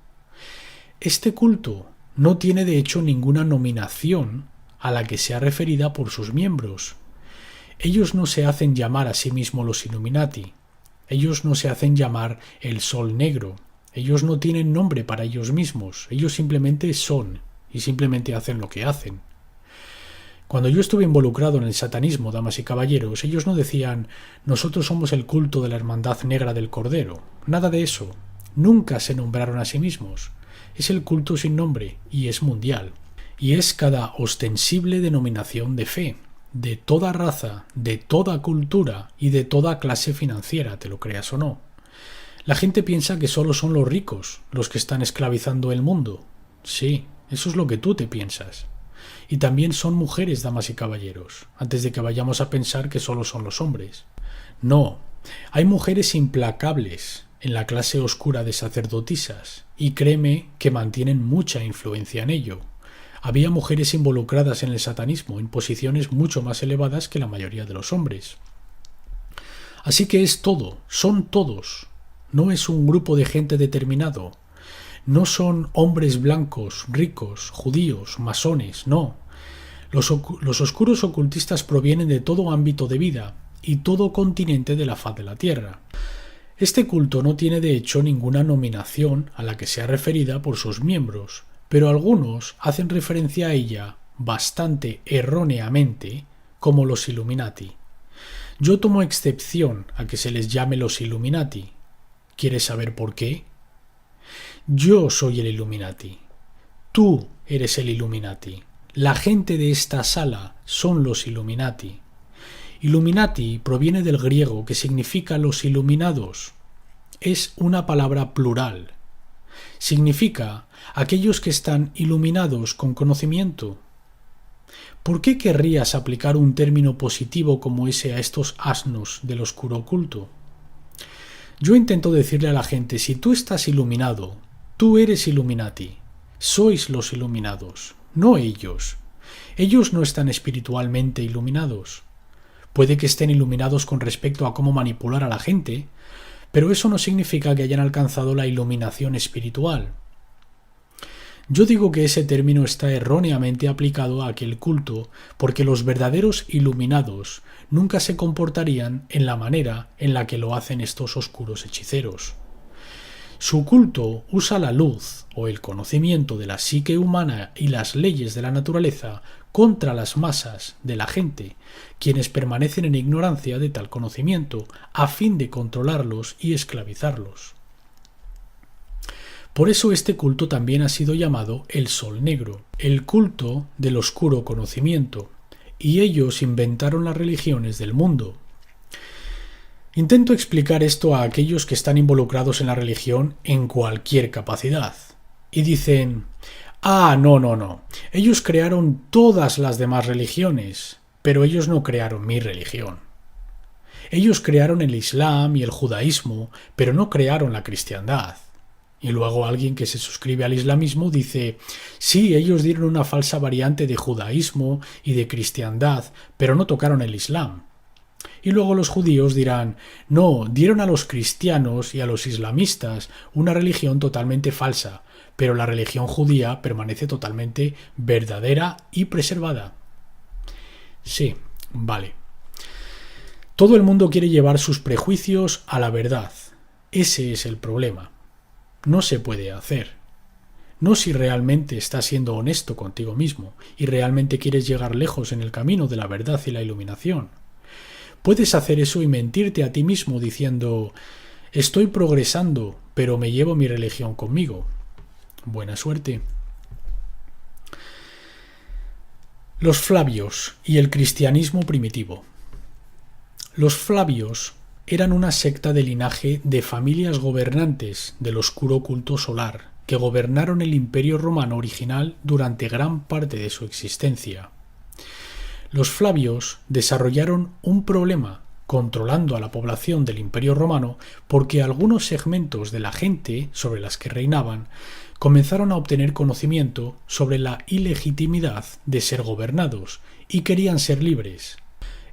Este culto no tiene de hecho ninguna nominación a la que sea referida por sus miembros. Ellos no se hacen llamar a sí mismos los Illuminati. Ellos no se hacen llamar el Sol Negro. Ellos no tienen nombre para ellos mismos. Ellos simplemente son y simplemente hacen lo que hacen. Cuando yo estuve involucrado en el satanismo, damas y caballeros, ellos no decían «nosotros somos el culto de la hermandad negra del Cordero». Nada de eso. Nunca se nombraron a sí mismos. Es el culto sin nombre y es mundial. Y es cada ostensible denominación de fe, de toda raza, de toda cultura y de toda clase financiera, te lo creas o no. La gente piensa que solo son los ricos los que están esclavizando el mundo. Sí, eso es lo que tú te piensas. Y también son mujeres, damas y caballeros, antes de que vayamos a pensar que solo son los hombres. No, hay mujeres implacables en la clase oscura de sacerdotisas, y créeme que mantienen mucha influencia en ello. Había mujeres involucradas en el satanismo en posiciones mucho más elevadas que la mayoría de los hombres. Así que es todo, son todos. No es un grupo de gente determinado. No son hombres blancos, ricos, judíos, masones, no. Los oscuros ocultistas provienen de todo ámbito de vida y todo continente de la faz de la Tierra. Este culto no tiene de hecho ninguna nominación a la que sea referida por sus miembros, pero algunos hacen referencia a ella bastante erróneamente como los Illuminati. Yo tomo excepción a que se les llame los Illuminati. ¿Quieres saber por qué? Yo soy el Illuminati. Tú eres el Illuminati. La gente de esta sala son los Illuminati. Illuminati proviene del griego que significa los iluminados. Es una palabra plural. Significa aquellos que están iluminados con conocimiento. ¿Por qué querrías aplicar un término positivo como ese a estos asnos del oscuro oculto? Yo intento decirle a la gente, si tú estás iluminado, tú eres Illuminati. Sois los iluminados, no ellos. Ellos no están espiritualmente iluminados. Puede que estén iluminados con respecto a cómo manipular a la gente, pero eso no significa que hayan alcanzado la iluminación espiritual. Yo digo que ese término está erróneamente aplicado a aquel culto porque los verdaderos iluminados nunca se comportarían en la manera en la que lo hacen estos oscuros hechiceros. Su culto usa la luz o el conocimiento de la psique humana y las leyes de la naturaleza contra las masas de la gente, quienes permanecen en ignorancia de tal conocimiento, a fin de controlarlos y esclavizarlos. Por eso este culto también ha sido llamado el Sol Negro, el culto del oscuro conocimiento, y ellos inventaron las religiones del mundo. Intento explicar esto a aquellos que están involucrados en la religión en cualquier capacidad, y dicen, no, ellos crearon todas las demás religiones, pero ellos no crearon mi religión. Ellos crearon el Islam y el judaísmo, pero no crearon la cristiandad. Y luego alguien que se suscribe al islamismo dice, sí, ellos dieron una falsa variante de judaísmo y de cristiandad, pero no tocaron el Islam. Y luego los judíos dirán, no, dieron a los cristianos y a los islamistas una religión totalmente falsa, pero la religión judía permanece totalmente verdadera y preservada. Sí, vale. Todo el mundo quiere llevar sus prejuicios a la verdad. Ese es el problema. No se puede hacer. No si realmente estás siendo honesto contigo mismo y realmente quieres llegar lejos en el camino de la verdad y la iluminación. Puedes hacer eso y mentirte a ti mismo diciendo, estoy progresando, pero me llevo mi religión conmigo. Buena suerte. Los Flavios y el cristianismo primitivo. Los Flavios eran una secta de linaje de familias gobernantes del oscuro culto solar que gobernaron el Imperio Romano original durante gran parte de su existencia. Los Flavios desarrollaron un problema controlando a la población del Imperio Romano porque algunos segmentos de la gente sobre las que reinaban comenzaron a obtener conocimiento sobre la ilegitimidad de ser gobernados y querían ser libres.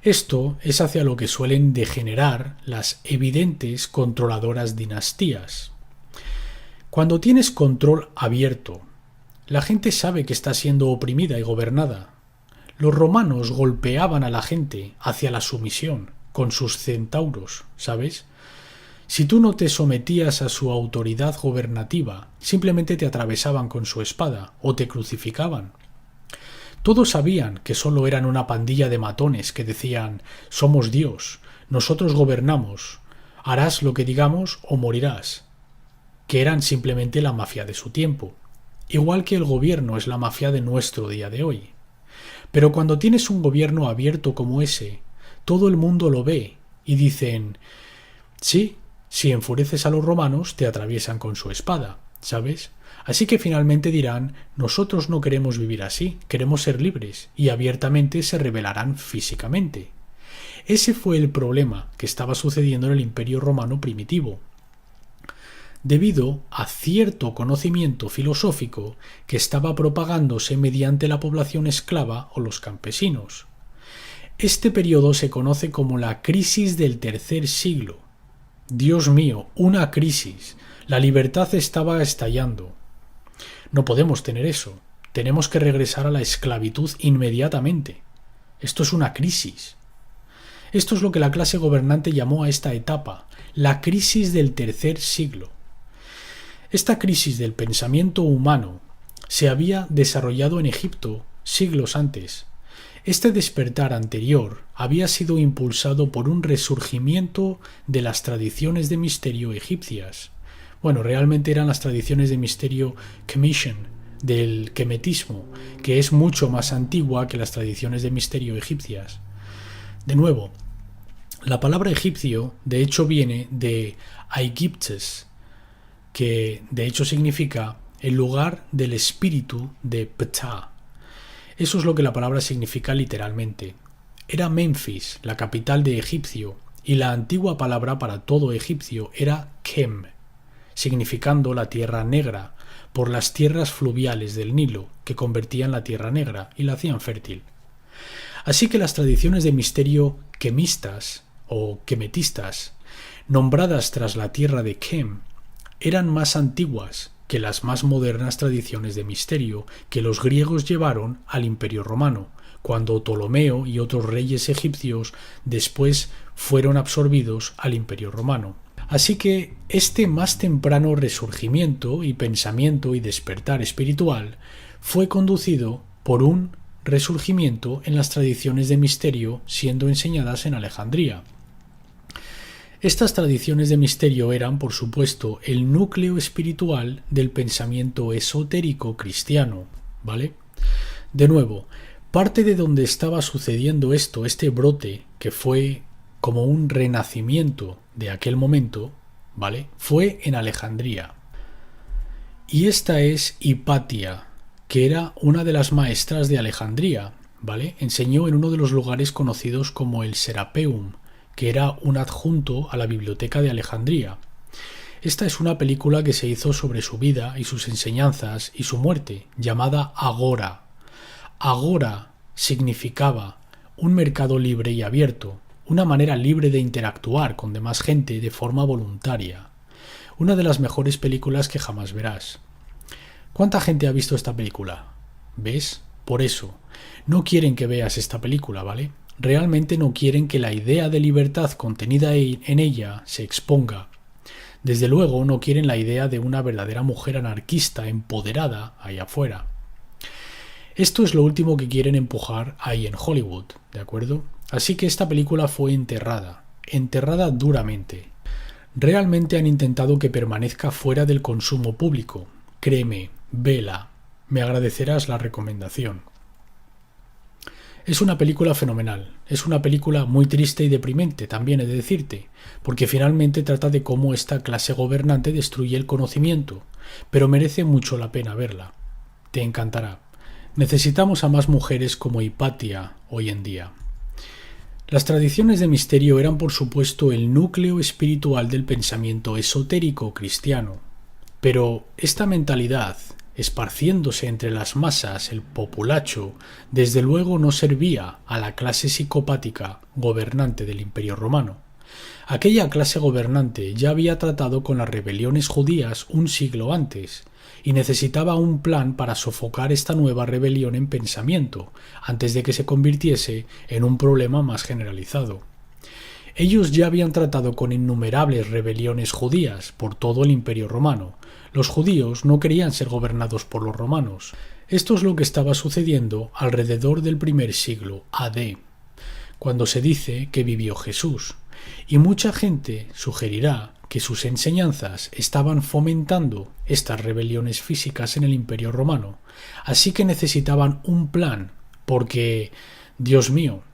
Esto es hacia lo que suelen degenerar las evidentes controladoras dinastías. Cuando tienes control abierto, la gente sabe que está siendo oprimida y gobernada. Los romanos golpeaban a la gente hacia la sumisión con sus centauros, ¿sabes? Si tú no te sometías a su autoridad gobernativa, simplemente te atravesaban con su espada o te crucificaban. Todos sabían que solo eran una pandilla de matones que decían «Somos Dios, nosotros gobernamos, harás lo que digamos o morirás», que eran simplemente la mafia de su tiempo, igual que el gobierno es la mafia de nuestro día de hoy. Pero cuando tienes un gobierno abierto como ese, todo el mundo lo ve y dicen «Sí, si enfureces a los romanos te atraviesan con su espada», ¿sabes? Así que finalmente dirán, nosotros no queremos vivir así, queremos ser libres, y abiertamente se rebelarán físicamente. Ese fue el problema que estaba sucediendo en el Imperio Romano primitivo, debido a cierto conocimiento filosófico que estaba propagándose mediante la población esclava o los campesinos. Este periodo se conoce como la crisis del tercer siglo. Dios mío, una crisis. La libertad estaba estallando. No podemos tener eso. Tenemos que regresar a la esclavitud inmediatamente. Esto es una crisis. Esto es lo que la clase gobernante llamó a esta etapa, la crisis del tercer siglo. Esta crisis del pensamiento humano se había desarrollado en Egipto siglos antes. Este despertar anterior había sido impulsado por un resurgimiento de las tradiciones de misterio egipcias. Bueno, realmente eran las tradiciones de misterio Kemetic, del kemetismo, que es mucho más antigua que las tradiciones de misterio egipcias. De nuevo, la palabra egipcio de hecho viene de Aegyptes, que de hecho significa el lugar del espíritu de Ptah. Eso es lo que la palabra significa literalmente. Era Memphis, la capital de Egipcio, y la antigua palabra para todo egipcio era Kem, significando la tierra negra, por las tierras fluviales del Nilo, que convertían la tierra negra y la hacían fértil. Así que las tradiciones de misterio kemistas o kemetistas, nombradas tras la tierra de Kem, eran más antiguas que las más modernas tradiciones de misterio que los griegos llevaron al Imperio Romano, cuando Ptolomeo y otros reyes egipcios después fueron absorbidos al Imperio Romano. Así que este más temprano resurgimiento y pensamiento y despertar espiritual fue conducido por un resurgimiento en las tradiciones de misterio siendo enseñadas en Alejandría. Estas tradiciones de misterio eran, por supuesto, el núcleo espiritual del pensamiento esotérico cristiano, ¿vale? De nuevo, parte de donde estaba sucediendo esto, este brote, que fue como un renacimiento de aquel momento, ¿vale?, fue en Alejandría. Y esta es Hipatia, que era una de las maestras de Alejandría, ¿vale? Enseñó en uno de los lugares conocidos como el Serapeum, que era un adjunto a la Biblioteca de Alejandría. Esta es una película que se hizo sobre su vida y sus enseñanzas y su muerte, llamada Agora. Agora significaba un mercado libre y abierto, una manera libre de interactuar con demás gente de forma voluntaria. Una de las mejores películas que jamás verás. ¿Cuánta gente ha visto esta película? ¿Ves? Por eso, no quieren que veas esta película, ¿vale? Realmente no quieren que la idea de libertad contenida en ella se exponga. Desde luego no quieren la idea de una verdadera mujer anarquista empoderada ahí afuera. Esto es lo último que quieren empujar ahí en Hollywood, ¿de acuerdo? Así que esta película fue enterrada duramente. Realmente han intentado que permanezca fuera del consumo público. Créeme, vela, me agradecerás la recomendación. Es una película fenomenal, es una película muy triste y deprimente, también he de decirte, porque finalmente trata de cómo esta clase gobernante destruye el conocimiento, pero merece mucho la pena verla. Te encantará. Necesitamos a más mujeres como Hipatia hoy en día. Las tradiciones de misterio eran por supuesto el núcleo espiritual del pensamiento esotérico cristiano, pero esta mentalidad, esparciéndose entre las masas, el populacho, desde luego no servía a la clase psicopática gobernante del Imperio Romano. Aquella clase gobernante ya había tratado con las rebeliones judías un siglo antes, y necesitaba un plan para sofocar esta nueva rebelión en pensamiento, antes de que se convirtiese en un problema más generalizado. Ellos ya habían tratado con innumerables rebeliones judías por todo el Imperio Romano. Los judíos no querían ser gobernados por los romanos. Esto es lo que estaba sucediendo alrededor del primer siglo AD, cuando se dice que vivió Jesús, y mucha gente sugerirá que sus enseñanzas estaban fomentando estas rebeliones físicas en el Imperio Romano, así que necesitaban un plan, porque, Dios mío,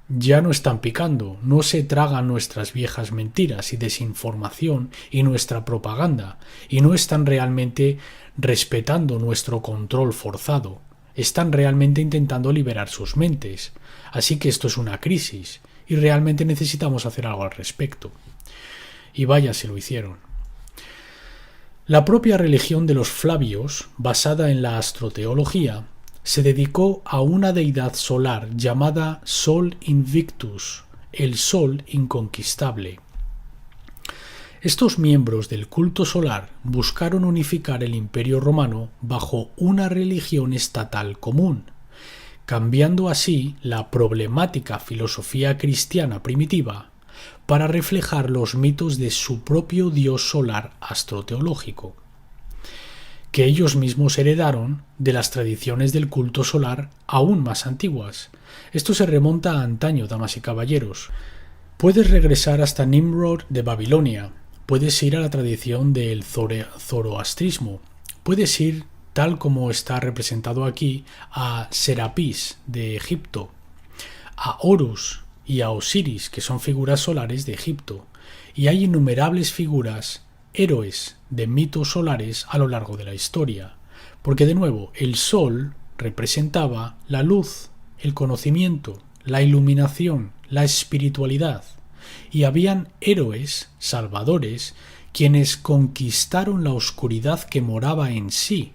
ya no están picando, no se tragan nuestras viejas mentiras y desinformación y nuestra propaganda, y no están realmente respetando nuestro control forzado, están realmente intentando liberar sus mentes, así que esto es una crisis, y realmente necesitamos hacer algo al respecto. Y vaya si lo hicieron. La propia religión de los Flavios, basada en la astroteología, se dedicó a una deidad solar llamada Sol Invictus, el Sol inconquistable. Estos miembros del culto solar buscaron unificar el Imperio Romano bajo una religión estatal común, cambiando así la problemática filosofía cristiana primitiva para reflejar los mitos de su propio dios solar astroteológico, que ellos mismos heredaron de las tradiciones del culto solar aún más antiguas. Esto se remonta a antaño, damas y caballeros. Puedes regresar hasta Nimrod de Babilonia, puedes ir a la tradición del zoroastrismo, puedes ir, tal como está representado aquí, a Serapis de Egipto, a Horus y a Osiris, que son figuras solares de Egipto, y hay innumerables figuras, héroes de mitos solares a lo largo de la historia, porque de nuevo el sol representaba la luz, el conocimiento, la iluminación, la espiritualidad, y habían héroes, salvadores, quienes conquistaron la oscuridad que moraba en sí,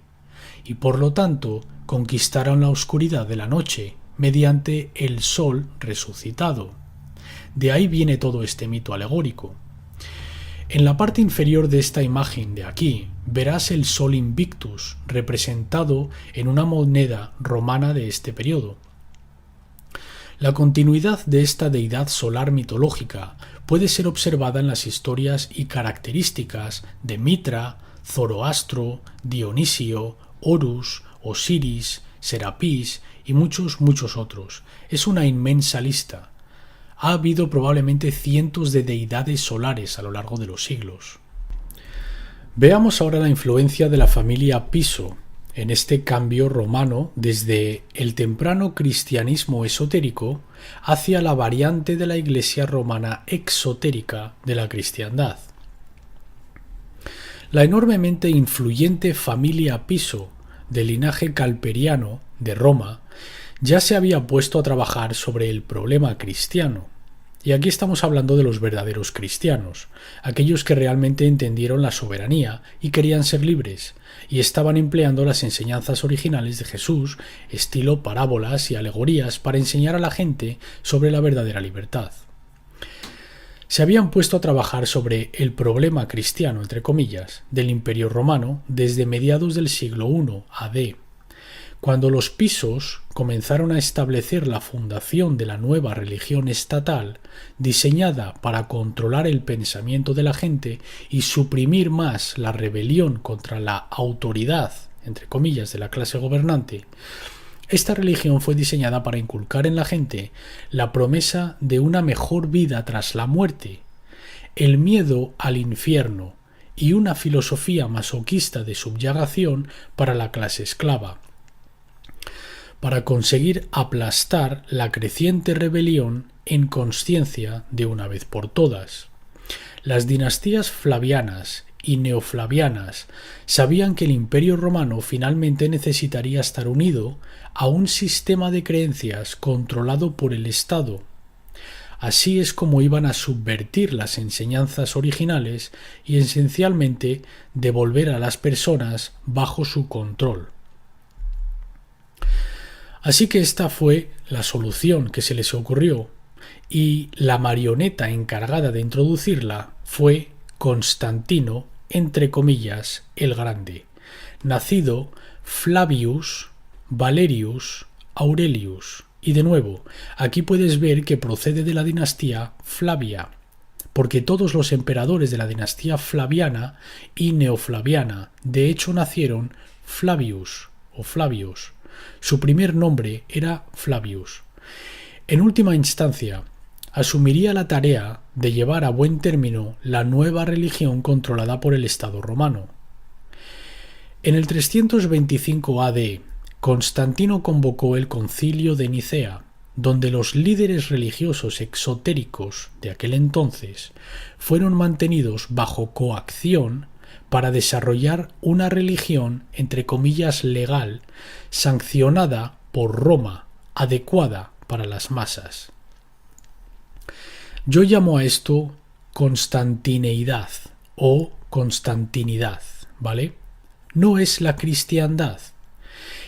y por lo tanto conquistaron la oscuridad de la noche mediante el sol resucitado. De ahí viene todo este mito alegórico. En la parte inferior de esta imagen de aquí verás el Sol Invictus representado en una moneda romana de este periodo. La continuidad de esta deidad solar mitológica puede ser observada en las historias y características de Mitra, Zoroastro, Dionisio, Horus, Osiris, Serapis y muchos otros. Es una inmensa lista. Ha habido probablemente cientos de deidades solares a lo largo de los siglos. Veamos ahora la influencia de la familia Piso en este cambio romano desde el temprano cristianismo esotérico hacia la variante de la Iglesia romana exotérica de la cristiandad. La enormemente influyente familia Piso, del linaje calperiano de Roma, ya se había puesto a trabajar sobre el problema cristiano. Y aquí estamos hablando de los verdaderos cristianos, aquellos que realmente entendieron la soberanía y querían ser libres, y estaban empleando las enseñanzas originales de Jesús, estilo parábolas y alegorías, para enseñar a la gente sobre la verdadera libertad. Se habían puesto a trabajar sobre el problema cristiano, entre comillas, del Imperio Romano desde mediados del siglo I a.D., cuando los Pisos comenzaron a establecer la fundación de la nueva religión estatal diseñada para controlar el pensamiento de la gente y suprimir más la rebelión contra la autoridad, entre comillas, de la clase gobernante. Esta religión fue diseñada para inculcar en la gente la promesa de una mejor vida tras la muerte, el miedo al infierno y una filosofía masoquista de subyugación para la clase esclava, para conseguir aplastar la creciente rebelión en consciencia de una vez por todas. Las dinastías flavianas y neoflavianas sabían que el Imperio Romano finalmente necesitaría estar unido a un sistema de creencias controlado por el Estado. Así es como iban a subvertir las enseñanzas originales y esencialmente devolver a las personas bajo su control. Así que esta fue la solución que se les ocurrió, y la marioneta encargada de introducirla fue Constantino, entre comillas, el Grande, nacido Flavius Valerius Aurelius. Y de nuevo, aquí puedes ver que procede de la dinastía Flavia, porque todos los emperadores de la dinastía flaviana y neoflaviana de hecho nacieron Flavius o Flavius. Su primer nombre era Flavius. En última instancia, asumiría la tarea de llevar a buen término la nueva religión controlada por el Estado romano. En el 325 a.d., Constantino convocó el Concilio de Nicea, donde los líderes religiosos exotéricos de aquel entonces fueron mantenidos bajo coacción para desarrollar una religión, entre comillas, legal, sancionada por Roma, adecuada para las masas. Yo llamo a esto constantineidad o constantinidad, ¿vale? No es la cristiandad.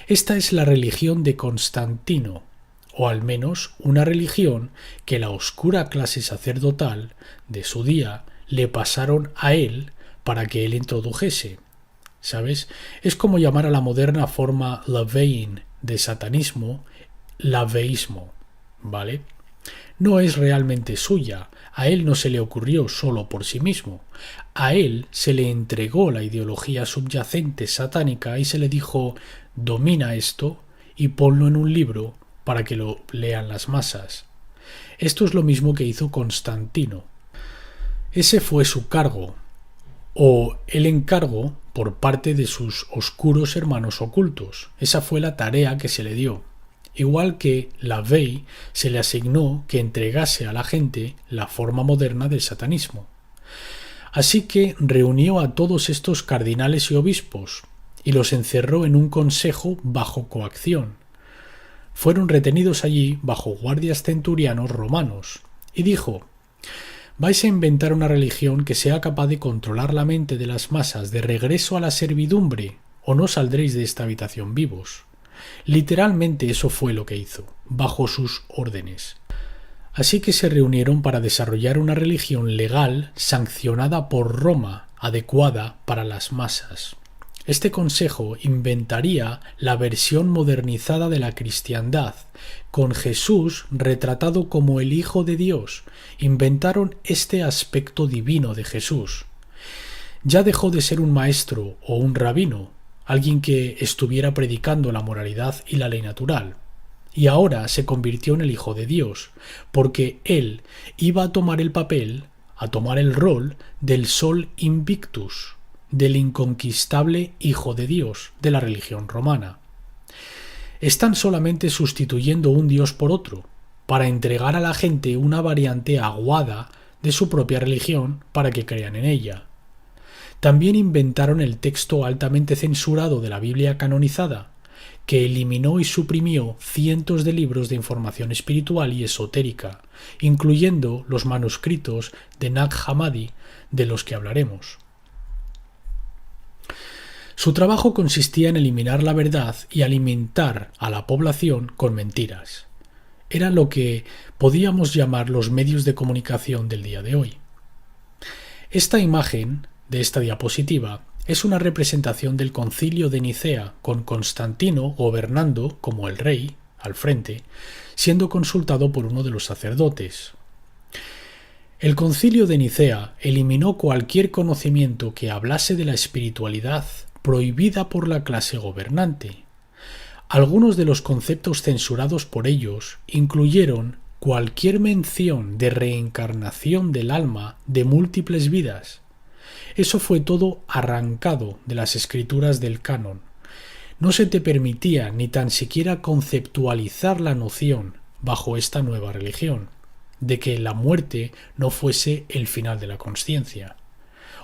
Esta es la religión de Constantino, o al menos una religión que la oscura clase sacerdotal de su día le pasaron a él para que él introdujese. ¿Sabes? Es como llamar a la moderna forma LaVeyan de satanismo laveísmo, ¿vale? No es realmente suya, a él no se le ocurrió solo por sí mismo. A él se le entregó la ideología subyacente satánica y se le dijo: domina esto y ponlo en un libro para que lo lean las masas. Esto es lo mismo que hizo Constantino. Ese fue su cargo, o el encargo por parte de sus oscuros hermanos ocultos. Esa fue la tarea que se le dio. Igual que LaVey se le asignó que entregase a la gente la forma moderna del satanismo. Así que reunió a todos estos cardinales y obispos y los encerró en un consejo bajo coacción. Fueron retenidos allí bajo guardias centurianos romanos y dijo: vais a inventar una religión que sea capaz de controlar la mente de las masas de regreso a la servidumbre, o no saldréis de esta habitación vivos. Literalmente eso fue lo que hizo, bajo sus órdenes. Así que se reunieron para desarrollar una religión legal sancionada por Roma, adecuada para las masas. Este consejo inventaría la versión modernizada de la cristiandad, con Jesús retratado como el Hijo de Dios. Inventaron este aspecto divino de Jesús. Ya dejó de ser un maestro o un rabino, alguien que estuviera predicando la moralidad y la ley natural, y ahora se convirtió en el Hijo de Dios, porque él iba a tomar el papel, a tomar el rol del Sol Invictus, del inconquistable Hijo de Dios de la religión romana. Están solamente sustituyendo un Dios por otro, para entregar a la gente una variante aguada de su propia religión para que crean en ella. También inventaron el texto altamente censurado de la Biblia canonizada, que eliminó y suprimió cientos de libros de información espiritual y esotérica, incluyendo los manuscritos de Nag Hammadi, de los que hablaremos. Su trabajo consistía en eliminar la verdad y alimentar a la población con mentiras. Era lo que podíamos llamar los medios de comunicación del día de hoy. Esta imagen de esta diapositiva es una representación del Concilio de Nicea, con Constantino gobernando como el rey, al frente, siendo consultado por uno de los sacerdotes. El Concilio de Nicea eliminó cualquier conocimiento que hablase de la espiritualidad prohibida por la clase gobernante. Algunos de los conceptos censurados por ellos incluyeron cualquier mención de reencarnación del alma de múltiples vidas. Eso fue todo arrancado de las escrituras del canon. No se te permitía ni tan siquiera conceptualizar la noción, bajo esta nueva religión, de que la muerte no fuese el final de la consciencia,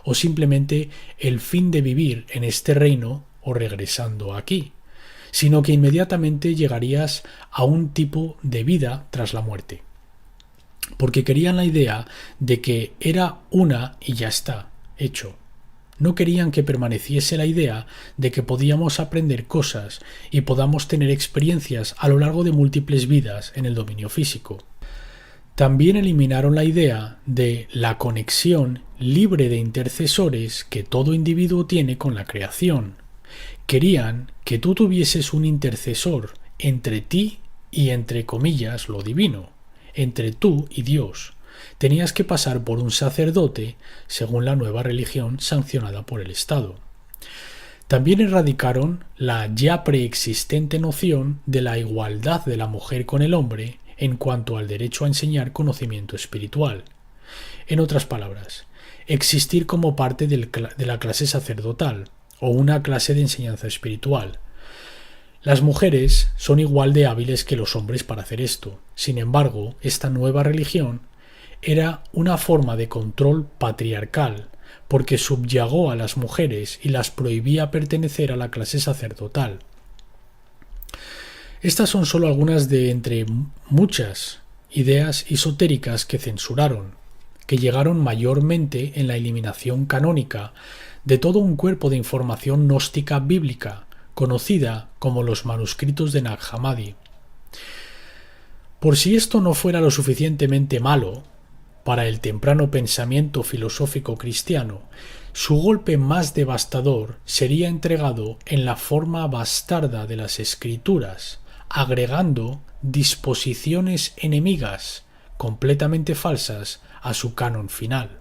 o simplemente el fin de vivir en este reino o regresando aquí, sino que inmediatamente llegarías a un tipo de vida tras la muerte. Porque querían la idea de que era una y ya está, hecho. No querían que permaneciese la idea de que podíamos aprender cosas y podamos tener experiencias a lo largo de múltiples vidas en el dominio físico. También eliminaron la idea de la conexión libre de intercesores que todo individuo tiene con la creación. Querían que tú tuvieses un intercesor entre ti y, entre comillas, lo divino, entre tú y Dios. Tenías que pasar por un sacerdote, según la nueva religión sancionada por el Estado. También erradicaron la ya preexistente noción de la igualdad de la mujer con el hombre en cuanto al derecho a enseñar conocimiento espiritual. En otras palabras, existir como parte de la clase sacerdotal o una clase de enseñanza espiritual. Las mujeres son igual de hábiles que los hombres para hacer esto. Sin embargo, esta nueva religión era una forma de control patriarcal, porque subyugó a las mujeres y las prohibía pertenecer a la clase sacerdotal. Estas son solo algunas de entre muchas ideas esotéricas que censuraron, que llegaron mayormente en la eliminación canónica de todo un cuerpo de información gnóstica bíblica, conocida como los manuscritos de Nag Hammadi. Por si esto no fuera lo suficientemente malo para el temprano pensamiento filosófico cristiano, su golpe más devastador sería entregado en la forma bastarda de las escrituras, agregando disposiciones enemigas completamente falsas a su canon final.